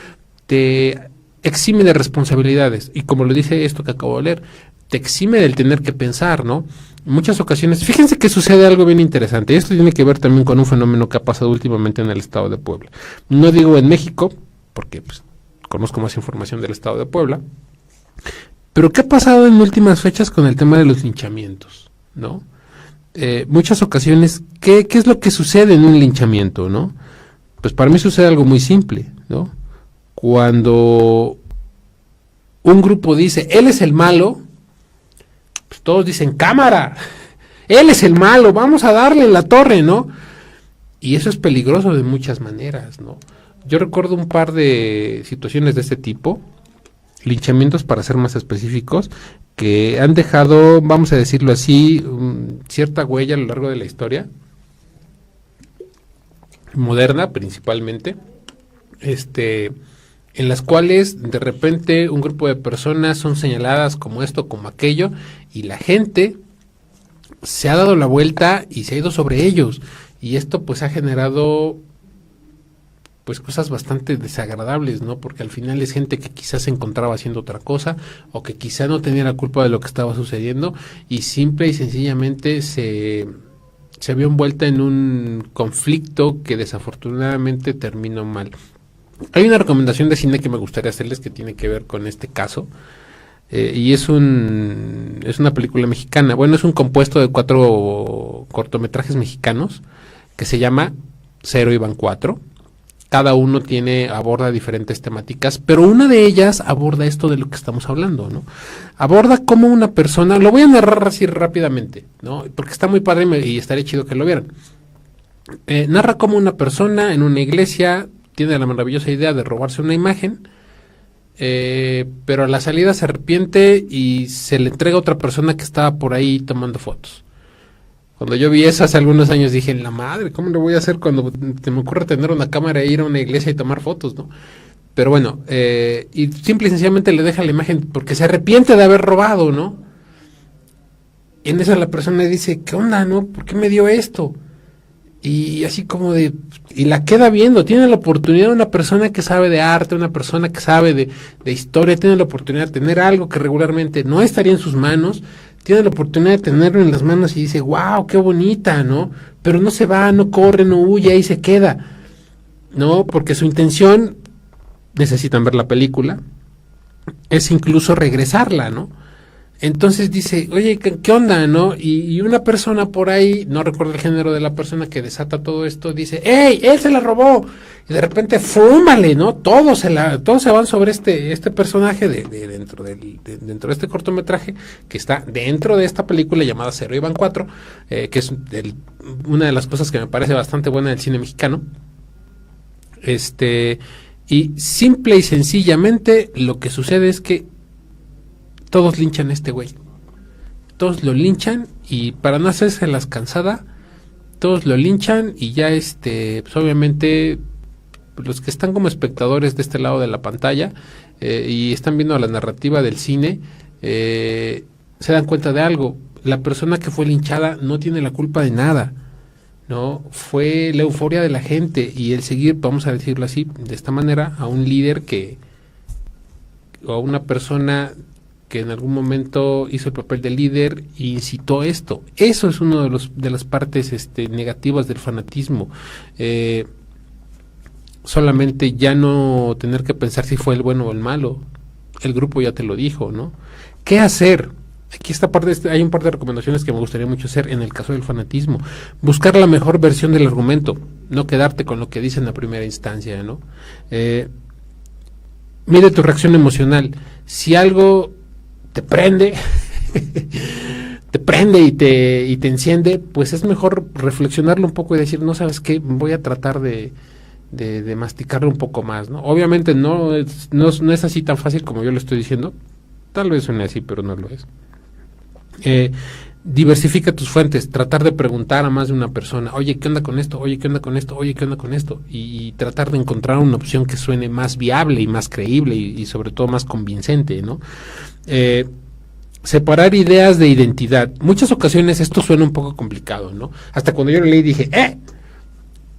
te exime de responsabilidades, y como lo dice esto que acabo de leer, te exime del tener que pensar, ¿no? En muchas ocasiones, fíjense que sucede algo bien interesante, y esto tiene que ver también con un fenómeno que ha pasado últimamente en el estado de Puebla. No digo en México, porque pues, conozco más información del estado de Puebla, pero ¿qué ha pasado en últimas fechas con el tema de los linchamientos, ¿no? Muchas ocasiones, ¿qué es lo que sucede en un linchamiento, no? Pues para mí sucede algo muy simple, ¿no? Cuando un grupo dice, él es el malo, pues todos dicen, cámara, él es el malo, vamos a darle en la torre, ¿no? Y eso es peligroso de muchas maneras, ¿no? Yo recuerdo un par de situaciones de este tipo, linchamientos para ser más específicos, que han dejado, vamos a decirlo así, cierta huella a lo largo de la historia, moderna principalmente, en las cuales de repente un grupo de personas son señaladas como esto, como aquello, y la gente se ha dado la vuelta y se ha ido sobre ellos, y esto pues ha generado pues cosas bastante desagradables, ¿no? Porque al final es gente que quizás se encontraba haciendo otra cosa, o que quizá no tenía la culpa de lo que estaba sucediendo, y simple y sencillamente se vio envuelta en un conflicto que desafortunadamente terminó mal. Hay una recomendación de cine que me gustaría hacerles que tiene que ver con este caso, y es una película mexicana. Bueno, es un compuesto de 4 cortometrajes mexicanos que se llama Cero Iban 4. Cada uno aborda diferentes temáticas, pero una de ellas aborda esto de lo que estamos hablando, ¿no? Aborda cómo una persona, lo voy a narrar así rápidamente, ¿no? Porque está muy padre y estaría chido que lo vieran. Narra cómo una persona en una iglesia tiene la maravillosa idea de robarse una imagen, pero a la salida se arrepiente y se le entrega a otra persona que estaba por ahí tomando fotos. Cuando yo vi eso hace algunos años dije, la madre, ¿cómo le voy a hacer cuando te me ocurre tener una cámara e ir a una iglesia y tomar fotos, ¿no? Pero bueno, y simple y sencillamente le deja la imagen porque se arrepiente de haber robado, ¿no? Y en eso la persona dice, ¿qué onda, no? ¿Por qué me dio esto? Y así como y la queda viendo, tiene la oportunidad una persona que sabe de arte, una persona que sabe de historia, tiene la oportunidad de tener algo que regularmente no estaría en sus manos, tiene la oportunidad de tenerlo en las manos y dice, wow, qué bonita, ¿no? Pero no se va, no corre, no huye, ahí se queda, ¿no? Porque su intención, necesitan ver la película, es incluso regresarla, ¿no? Entonces dice, oye, ¿qué onda, no? Y una persona por ahí, no recuerdo el género de la persona que desata todo esto, dice, ¡ey, él se la robó! Y de repente, ¡fúmale, no! Todos se van sobre este personaje dentro de este cortometraje, que está dentro de esta película llamada Cero Iban 4, que es una de las cosas que me parece bastante buena del cine mexicano. Y simple y sencillamente, lo que sucede es que todos linchan a este güey. Todos lo linchan y para no hacerse las cansada, todos lo linchan y ya pues obviamente los que están como espectadores de este lado de la pantalla y están viendo la narrativa del cine, se dan cuenta de algo. La persona que fue linchada no tiene la culpa de nada, ¿no? Fue la euforia de la gente y el seguir, vamos a decirlo así, de esta manera, a un líder o a una persona que en algún momento hizo el papel de líder e incitó esto. Eso es uno de las partes negativas del fanatismo. Solamente ya no tener que pensar si fue el bueno o el malo. El grupo ya te lo dijo, ¿no? ¿Qué hacer? Aquí hay un par de recomendaciones que me gustaría mucho hacer en el caso del fanatismo. Buscar la mejor versión del argumento, no quedarte con lo que dicen a primera instancia, ¿no? Mide tu reacción emocional. Si algo te prende y te enciende, pues es mejor reflexionarlo un poco y decir, no, ¿sabes qué? Voy a tratar de masticarlo un poco más, ¿no? Obviamente no es así tan fácil como yo lo estoy diciendo, tal vez suene así, pero no lo es. Diversifica tus fuentes, tratar de preguntar a más de una persona, oye, ¿qué onda con esto? Oye, ¿qué onda con esto? Oye, ¿qué onda con esto? Y tratar de encontrar una opción que suene más viable y más creíble y sobre todo más convincente, ¿no? Separar ideas de identidad. Muchas ocasiones esto suena un poco complicado, ¿no? Hasta cuando yo lo leí dije,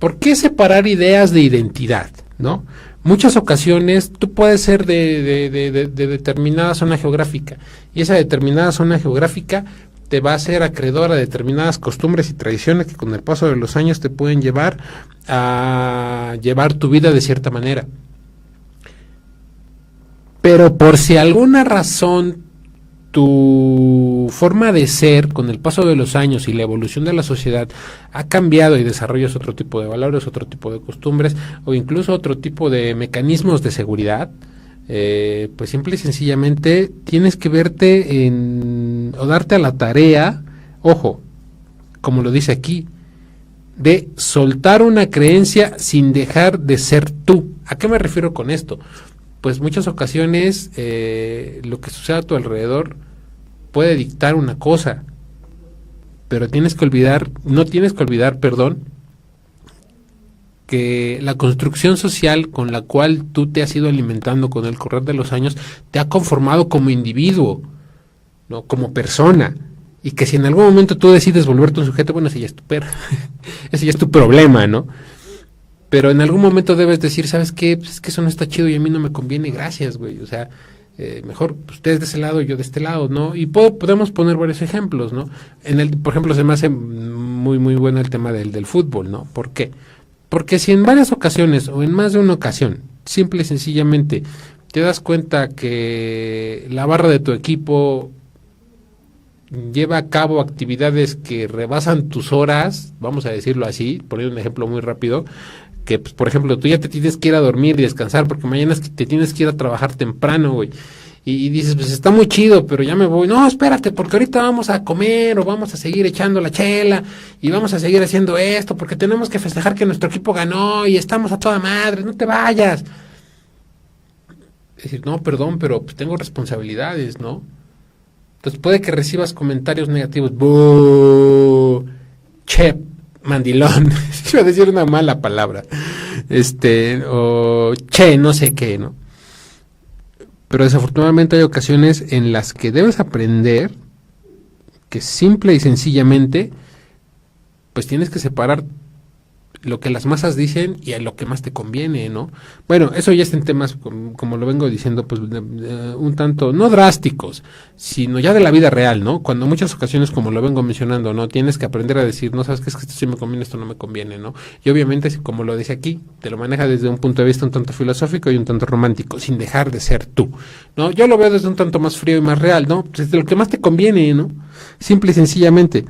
¿Por qué separar ideas de identidad, no? Muchas ocasiones tú puedes ser de determinada zona geográfica y esa determinada zona geográfica te va a ser acreedor a determinadas costumbres y tradiciones que con el paso de los años te pueden llevar a llevar tu vida de cierta manera. Pero por si alguna razón tu forma de ser con el paso de los años y la evolución de la sociedad ha cambiado y desarrollas otro tipo de valores, otro tipo de costumbres o incluso otro tipo de mecanismos de seguridad, pues simple y sencillamente tienes que verte o darte a la tarea, ojo, como lo dice aquí, de soltar una creencia sin dejar de ser tú. ¿A qué me refiero con esto? Pues muchas ocasiones lo que sucede a tu alrededor puede dictar una cosa, pero no tienes que olvidar, que la construcción social con la cual tú te has ido alimentando con el correr de los años te ha conformado como individuo, ¿no? Como persona, y que si en algún momento tú decides volverte un sujeto, bueno, ese ya es tu problema, ¿no? Pero en algún momento debes decir, ¿sabes qué? Pues es que eso no está chido y a mí no me conviene, gracias, güey. O sea, mejor ustedes de ese lado y yo de este lado, ¿no? Y podemos poner varios ejemplos, ¿no? Por ejemplo, se me hace muy, muy bueno el tema del fútbol, ¿no? ¿Por qué? Porque si en varias ocasiones o en más de una ocasión, simple y sencillamente, te das cuenta que la barra de tu equipo lleva a cabo actividades que rebasan tus horas, vamos a decirlo así, poniendo un ejemplo muy rápido, que pues, por ejemplo, tú ya te tienes que ir a dormir y descansar porque mañana es que te tienes que ir a trabajar temprano, güey. Y dices, pues está muy chido, pero ya me voy. No, espérate, porque ahorita vamos a comer o vamos a seguir echando la chela y vamos a seguir haciendo esto porque tenemos que festejar que nuestro equipo ganó y estamos a toda madre, no te vayas. Es decir, no, perdón, pero pues tengo responsabilidades, ¿no? Entonces puede que recibas comentarios negativos. ¡Bú! Che, mandilón. Iba a decir una mala palabra. O che, no sé qué, ¿no? Pero desafortunadamente hay ocasiones en las que debes aprender que simple y sencillamente pues tienes que separar lo que las masas dicen y a lo que más te conviene, ¿no? Bueno, eso ya está en temas, como lo vengo diciendo, pues un tanto, no drásticos, sino ya de la vida real, ¿no? Cuando muchas ocasiones, como lo vengo mencionando, ¿no? Tienes que aprender a decir, no, sabes qué, es que esto sí me conviene, esto no me conviene, ¿no? Y obviamente, como lo dice aquí, te lo maneja desde un punto de vista un tanto filosófico y un tanto romántico, sin dejar de ser tú, ¿no? Yo lo veo desde un tanto más frío y más real, ¿no? Desde lo que más te conviene, ¿no? Simple y sencillamente.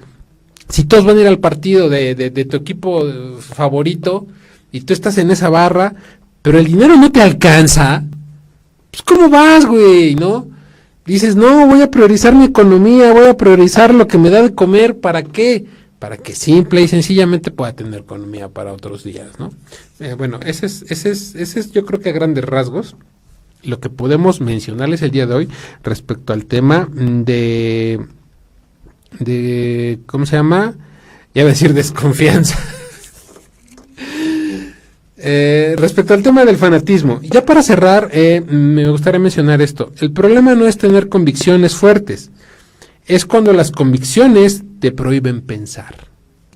Si todos van a ir al partido de tu equipo favorito y tú estás en esa barra, pero el dinero no te alcanza, pues ¿cómo vas, güey? ¿No? Dices, no, voy a priorizar mi economía, voy a priorizar lo que me da de comer, ¿para qué? Para que simple y sencillamente pueda tener economía para otros días, ¿no? Bueno, ese es yo creo que a grandes rasgos lo que podemos mencionarles el día de hoy respecto al tema de ¿cómo se llama? Ya voy a decir desconfianza. Respecto al tema del fanatismo, ya para cerrar, me gustaría mencionar esto. El problema no es tener convicciones fuertes, es cuando las convicciones te prohíben pensar.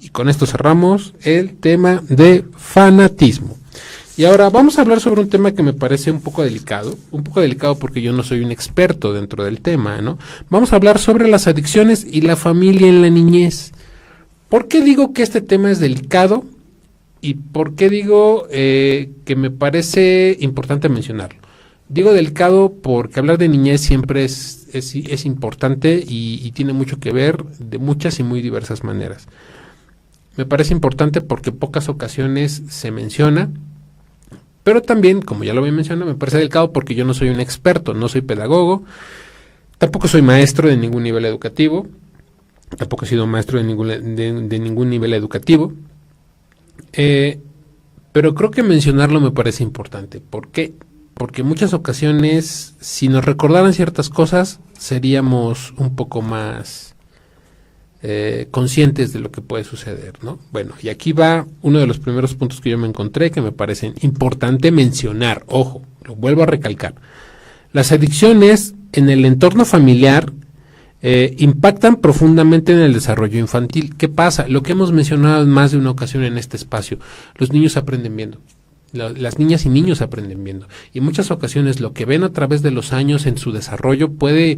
Y con esto cerramos el tema de fanatismo. Y ahora vamos a hablar sobre un tema que me parece un poco delicado porque yo no soy un experto dentro del tema, ¿no? Vamos a hablar sobre las adicciones y la familia en la niñez. ¿Por qué digo que este tema es delicado? ¿Y por qué digo que me parece importante mencionarlo? Digo delicado porque hablar de niñez siempre es importante y tiene mucho que ver de muchas y muy diversas maneras. Me parece importante porque pocas ocasiones se menciona. Pero también, como ya lo había mencionado, me parece delicado porque yo no soy un experto, no soy pedagogo, tampoco soy maestro de ningún nivel educativo, tampoco he sido maestro de ningún nivel educativo, pero creo que mencionarlo me parece importante. ¿Por qué? Porque en muchas ocasiones, si nos recordaran ciertas cosas, seríamos un poco más conscientes de lo que puede suceder, ¿no? Bueno, y aquí va uno de los primeros puntos que yo me encontré que me parecen importante mencionar. Ojo, lo vuelvo a recalcar. Las adicciones en el entorno familiar impactan profundamente en el desarrollo infantil. ¿Qué pasa? Lo que hemos mencionado en más de una ocasión en este espacio, los niños aprenden viendo. Las niñas y niños aprenden viendo. Y en muchas ocasiones lo que ven a través de los años en su desarrollo puede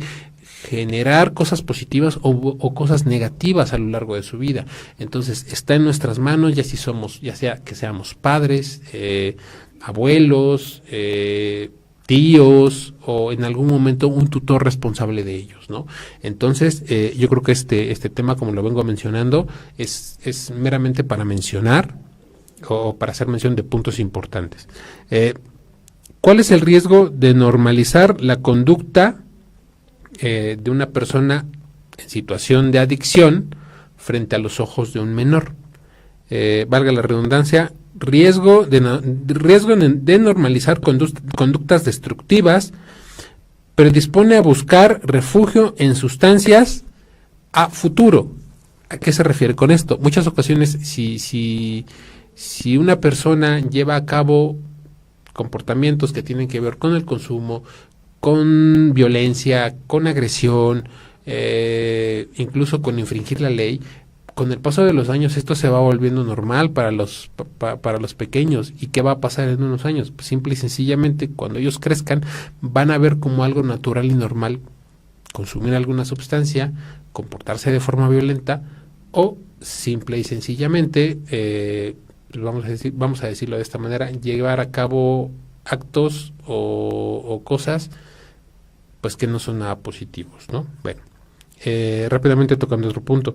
generar cosas positivas o cosas negativas a lo largo de su vida. Entonces está en nuestras manos, ya sea que seamos padres, abuelos, tíos o en algún momento un tutor responsable de ellos, ¿no? Entonces yo creo que este tema, como lo vengo mencionando, es meramente para mencionar o para hacer mención de puntos importantes. ¿Cuál es el riesgo de normalizar la conducta de una persona en situación de adicción frente a los ojos de un menor? Valga la redundancia, riesgo de normalizar conductas destructivas, predispone a buscar refugio en sustancias a futuro. ¿A qué se refiere con esto? Muchas ocasiones, si una persona lleva a cabo comportamientos que tienen que ver con el consumo, con violencia, con agresión, incluso con infringir la ley, con el paso de los años esto se va volviendo normal para los pequeños. ¿Y qué va a pasar en unos años? Pues simple y sencillamente, cuando ellos crezcan, van a ver como algo natural y normal consumir alguna sustancia, comportarse de forma violenta o simple y sencillamente, vamos a decirlo de esta manera, llevar a cabo actos o cosas pues que no son nada positivos, ¿no? Bueno, rápidamente tocando otro punto.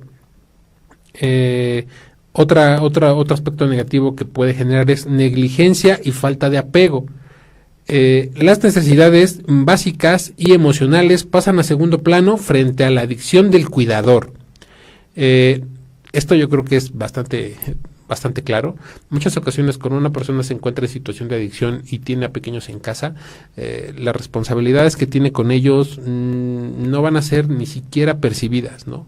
Otro aspecto negativo que puede generar es negligencia y falta de apego. Las necesidades básicas y emocionales pasan a segundo plano frente a la adicción del cuidador. Esto yo creo que es bastante claro. Muchas ocasiones cuando una persona se encuentra en situación de adicción y tiene a pequeños en casa, las responsabilidades que tiene con ellos no van a ser ni siquiera percibidas, ¿no?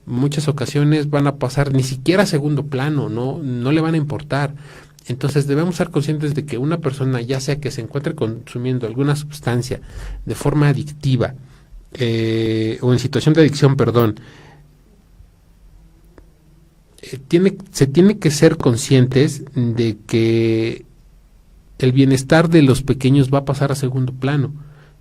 Muchas ocasiones van a pasar ni siquiera a segundo plano, no le van a importar. Entonces debemos ser conscientes de que una persona, ya sea que se encuentre consumiendo alguna sustancia de forma adictiva o en situación de adicción, se tiene que ser conscientes de que el bienestar de los pequeños va a pasar a segundo plano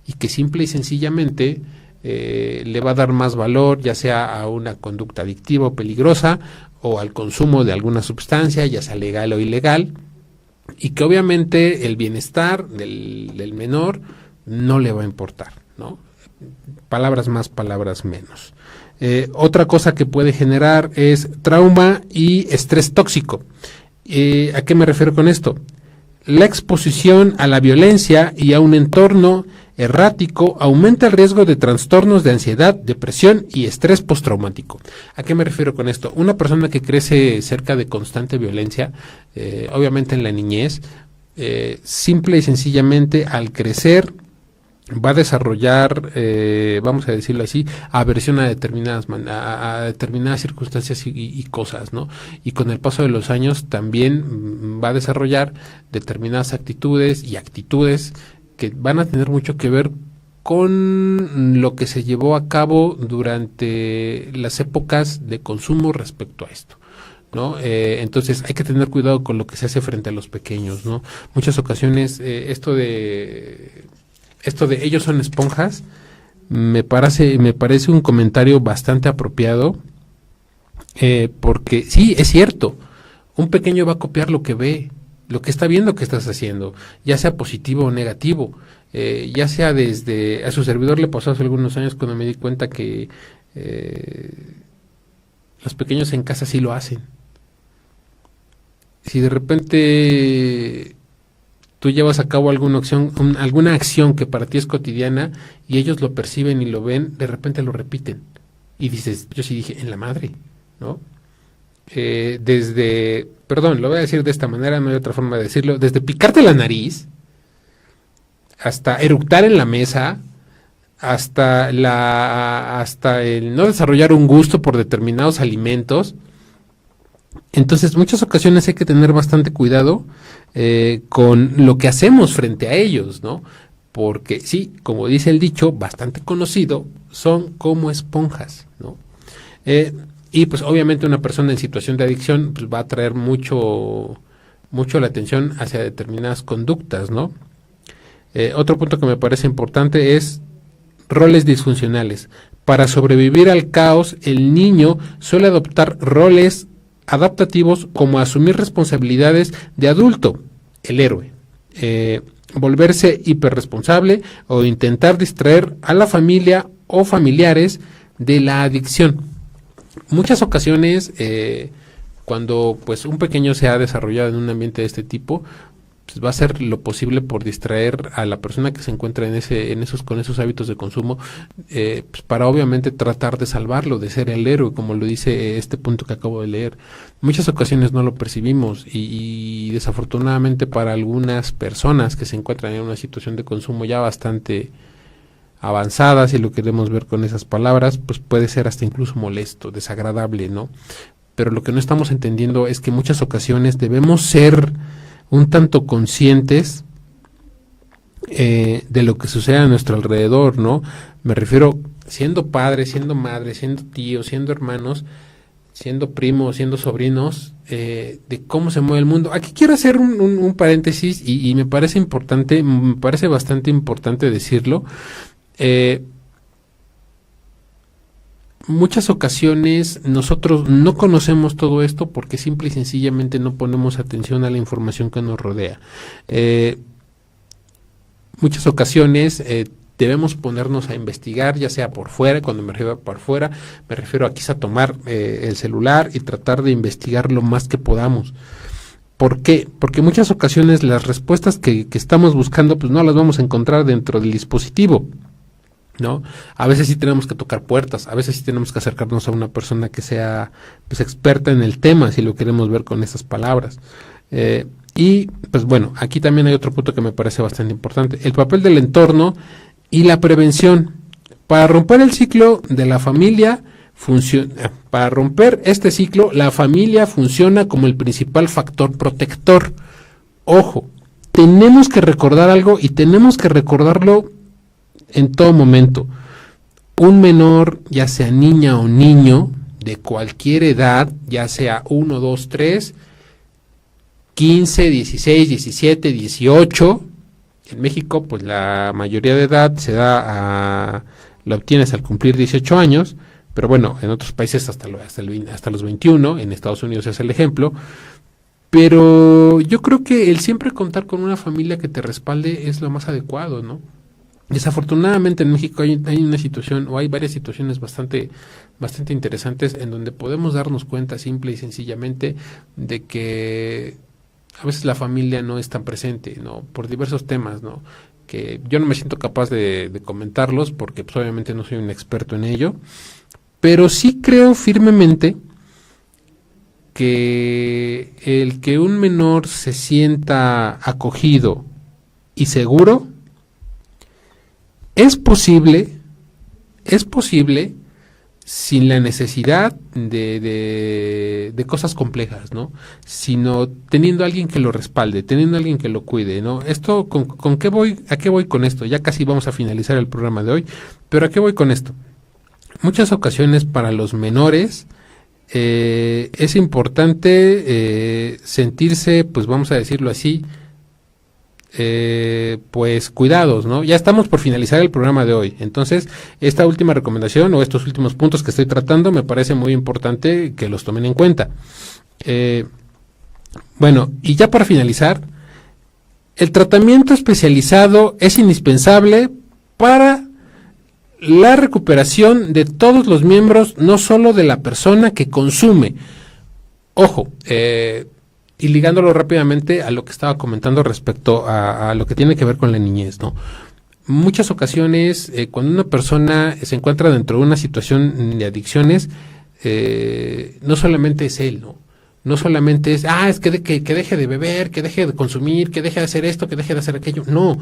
y que simple y sencillamente le va a dar más valor, ya sea a una conducta adictiva o peligrosa o al consumo de alguna sustancia, ya sea legal o ilegal, y que obviamente el bienestar del menor no le va a importar, ¿no? Palabras más, palabras menos. Otra cosa que puede generar es trauma y estrés tóxico. ¿A qué me refiero con esto? La exposición a la violencia y a un entorno errático aumenta el riesgo de trastornos de ansiedad, depresión y estrés postraumático. ¿A qué me refiero con esto? Una persona que crece cerca de constante violencia, obviamente en la niñez, simple y sencillamente al crecer va a desarrollar, vamos a decirlo así, aversión a determinadas circunstancias y cosas, ¿no? Y con el paso de los años también va a desarrollar determinadas actitudes y actitudes que van a tener mucho que ver con lo que se llevó a cabo durante las épocas de consumo respecto a esto, ¿no? Entonces hay que tener cuidado con lo que se hace frente a los pequeños, ¿no? Muchas ocasiones esto de ellos son esponjas me parece un comentario bastante apropiado, porque sí, es cierto, un pequeño va a copiar lo que ve, lo que está viendo que estás haciendo, ya sea positivo o negativo, ya sea desde, a su servidor le pasó hace algunos años cuando me di cuenta que los pequeños en casa sí lo hacen. Si de repente tú llevas a cabo alguna acción que para ti es cotidiana y ellos lo perciben y lo ven, de repente lo repiten. Y dices, yo sí dije, en la madre, ¿no? Lo voy a decir de esta manera, no hay otra forma de decirlo, desde picarte la nariz, hasta eructar en la mesa, hasta el no desarrollar un gusto por determinados alimentos. Entonces, muchas ocasiones hay que tener bastante cuidado con lo que hacemos frente a ellos, ¿no? porque sí, como dice el dicho, bastante conocido, son como esponjas, ¿no? Y pues obviamente una persona en situación de adicción pues, va a atraer mucho la atención hacia determinadas conductas, ¿no? Otro punto que me parece importante es roles disfuncionales. Para sobrevivir al caos, el niño suele adoptar roles adaptativos como asumir responsabilidades de adulto, el héroe, volverse hiperresponsable o intentar distraer a la familia o familiares de la adicción. Muchas ocasiones, cuando pues un pequeño se ha desarrollado en un ambiente de este tipo, pues va a hacer lo posible por distraer a la persona que se encuentra con esos hábitos de consumo, pues para obviamente tratar de salvarlo, de ser el héroe, como lo dice este punto que acabo de leer. Muchas ocasiones no lo percibimos y desafortunadamente para algunas personas que se encuentran en una situación de consumo ya bastante avanzada, si lo queremos ver con esas palabras, pues puede ser hasta incluso molesto, desagradable, ¿no? Pero lo que no estamos entendiendo es que en muchas ocasiones debemos ser un tanto conscientes de lo que sucede a nuestro alrededor, ¿no? Me refiero siendo padre, siendo madre, siendo tío, siendo hermanos, siendo primos, siendo sobrinos, de cómo se mueve el mundo. Aquí quiero hacer un paréntesis y me parece importante, me parece bastante importante decirlo. Muchas ocasiones nosotros no conocemos todo esto porque simple y sencillamente no ponemos atención a la información que nos rodea. Muchas ocasiones debemos ponernos a investigar, ya sea por fuera, cuando me refiero a por fuera, me refiero a quizá tomar el celular y tratar de investigar lo más que podamos. ¿Por qué? Porque en muchas ocasiones las respuestas que estamos buscando pues no las vamos a encontrar dentro del dispositivo, ¿no? A veces sí tenemos que tocar puertas, a veces sí tenemos que acercarnos a una persona que sea pues experta en el tema, si lo queremos ver con esas palabras. Y pues bueno, aquí también hay otro punto que me parece bastante importante, el papel del entorno y la prevención. Para romper el ciclo de la familia, para romper este ciclo, la familia funciona como el principal factor protector. Ojo, tenemos que recordar algo y tenemos que recordarlo en todo momento. Un menor, ya sea niña o niño, de cualquier edad, ya sea 1, 2, 3, 15, 16, 17, 18, en México pues la mayoría de edad la obtienes al cumplir 18 años, pero bueno, en otros países hasta los 21, en Estados Unidos es el ejemplo. Pero yo creo que el siempre contar con una familia que te respalde es lo más adecuado, ¿no? Desafortunadamente en México hay una situación, o hay varias situaciones bastante interesantes en donde podemos darnos cuenta simple y sencillamente de que a veces la familia no es tan presente, ¿no? Por diversos temas, ¿no? Que yo no me siento capaz de comentarlos porque pues, obviamente no soy un experto en ello, pero sí creo firmemente que el que un menor se sienta acogido y seguro es posible sin la necesidad de cosas complejas, ¿no? Sino teniendo a alguien que lo respalde, teniendo a alguien que lo cuide, ¿no? Esto, ¿con qué voy? ¿A qué voy con esto? Ya casi vamos a finalizar el programa de hoy, pero ¿a qué voy con esto? Muchas ocasiones para los menores es importante sentirse, pues vamos a decirlo así, pues cuidados, ¿no? Ya estamos por finalizar el programa de hoy, entonces esta última recomendación o estos últimos puntos que estoy tratando me parece muy importante que los tomen en cuenta. Bueno, y ya para finalizar, el tratamiento especializado es indispensable para la recuperación de todos los miembros, no solo de la persona que consume. Ojo, y ligándolo rápidamente a lo que estaba comentando respecto a lo que tiene que ver con la niñez, ¿no? Muchas ocasiones, cuando una persona se encuentra dentro de una situación de adicciones, no solamente es él, ¿no? No solamente es, es que deje de beber, que deje de consumir, que deje de hacer esto, que deje de hacer aquello. No,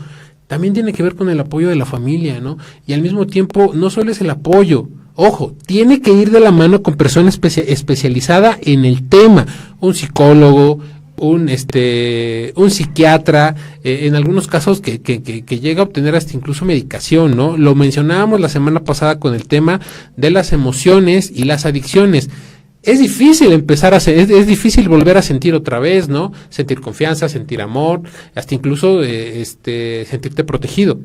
también tiene que ver con el apoyo de la familia, ¿no? Y al mismo tiempo, no solo es el apoyo, ojo, tiene que ir de la mano con persona especializada en el tema, un psicólogo, un psiquiatra, en algunos casos que llega a obtener hasta incluso medicación, ¿no? Lo mencionábamos la semana pasada con el tema de las emociones y las adicciones. Es difícil es difícil volver a sentir otra vez, ¿no? Sentir confianza, sentir amor, hasta incluso sentirte protegido.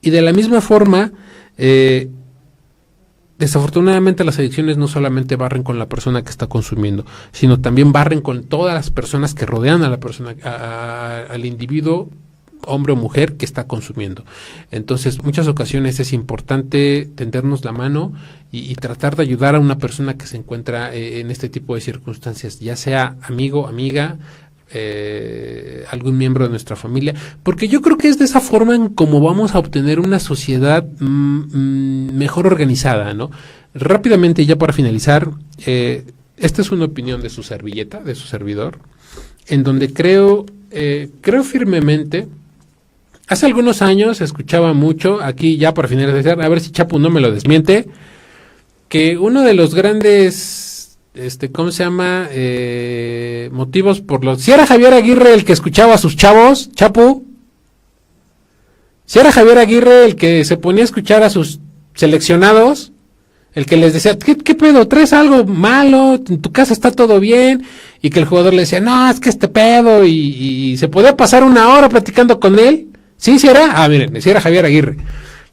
Y de la misma forma, desafortunadamente las adicciones no solamente barren con la persona que está consumiendo, sino también barren con todas las personas que rodean a la persona, al individuo, hombre o mujer, que está consumiendo. Entonces, muchas ocasiones es importante tendernos la mano y tratar de ayudar a una persona que se encuentra en este tipo de circunstancias, ya sea amigo, amiga, algún miembro de nuestra familia, porque yo creo que es de esa forma en cómo vamos a obtener una sociedad mejor organizada, ¿no? Rápidamente, ya para finalizar, esta es una opinión de su servilleta, de su servidor, en donde creo firmemente. Hace algunos años escuchaba mucho, aquí ya para finalizar, a ver si Chapu no me lo desmiente, que uno de los grandes, ¿cómo se llama? Motivos por los... Si era Javier Aguirre el que escuchaba a sus chavos, Chapu. Si era Javier Aguirre el que se ponía a escuchar a sus seleccionados, el que les decía, ¿qué pedo? ¿Traes algo malo? ¿En tu casa está todo bien? Y que el jugador le decía, no, es que este pedo, y se podía pasar una hora platicando con él. ¿Sí era? Miren, sí era Javier Aguirre.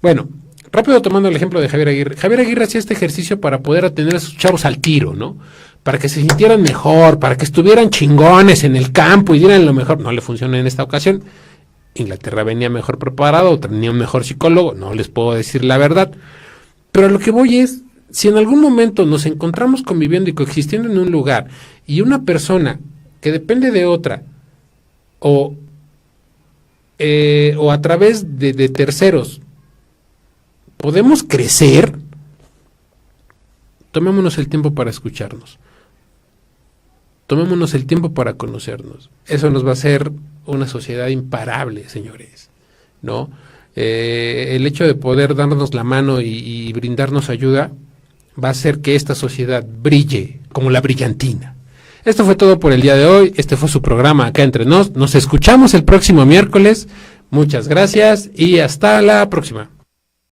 Bueno, rápido tomando el ejemplo de Javier Aguirre. Javier Aguirre hacía este ejercicio para poder atender a sus chavos al tiro, ¿no? Para que se sintieran mejor, para que estuvieran chingones en el campo y dieran lo mejor. No le funcionó en esta ocasión. Inglaterra venía mejor preparado, tenía un mejor psicólogo, no les puedo decir la verdad. Pero a lo que voy es, si en algún momento nos encontramos conviviendo y coexistiendo en un lugar y una persona que depende de otra o a través de terceros podemos crecer, tomémonos el tiempo para escucharnos, tomémonos el tiempo para conocernos. Eso nos va a hacer una sociedad imparable, señores, ¿no? El hecho de poder darnos la mano y brindarnos ayuda va a hacer que esta sociedad brille como la brillantina. Esto fue todo por el día de hoy. Este fue su programa Acá Entre Nos. Nos escuchamos el próximo miércoles. Muchas gracias y hasta la próxima.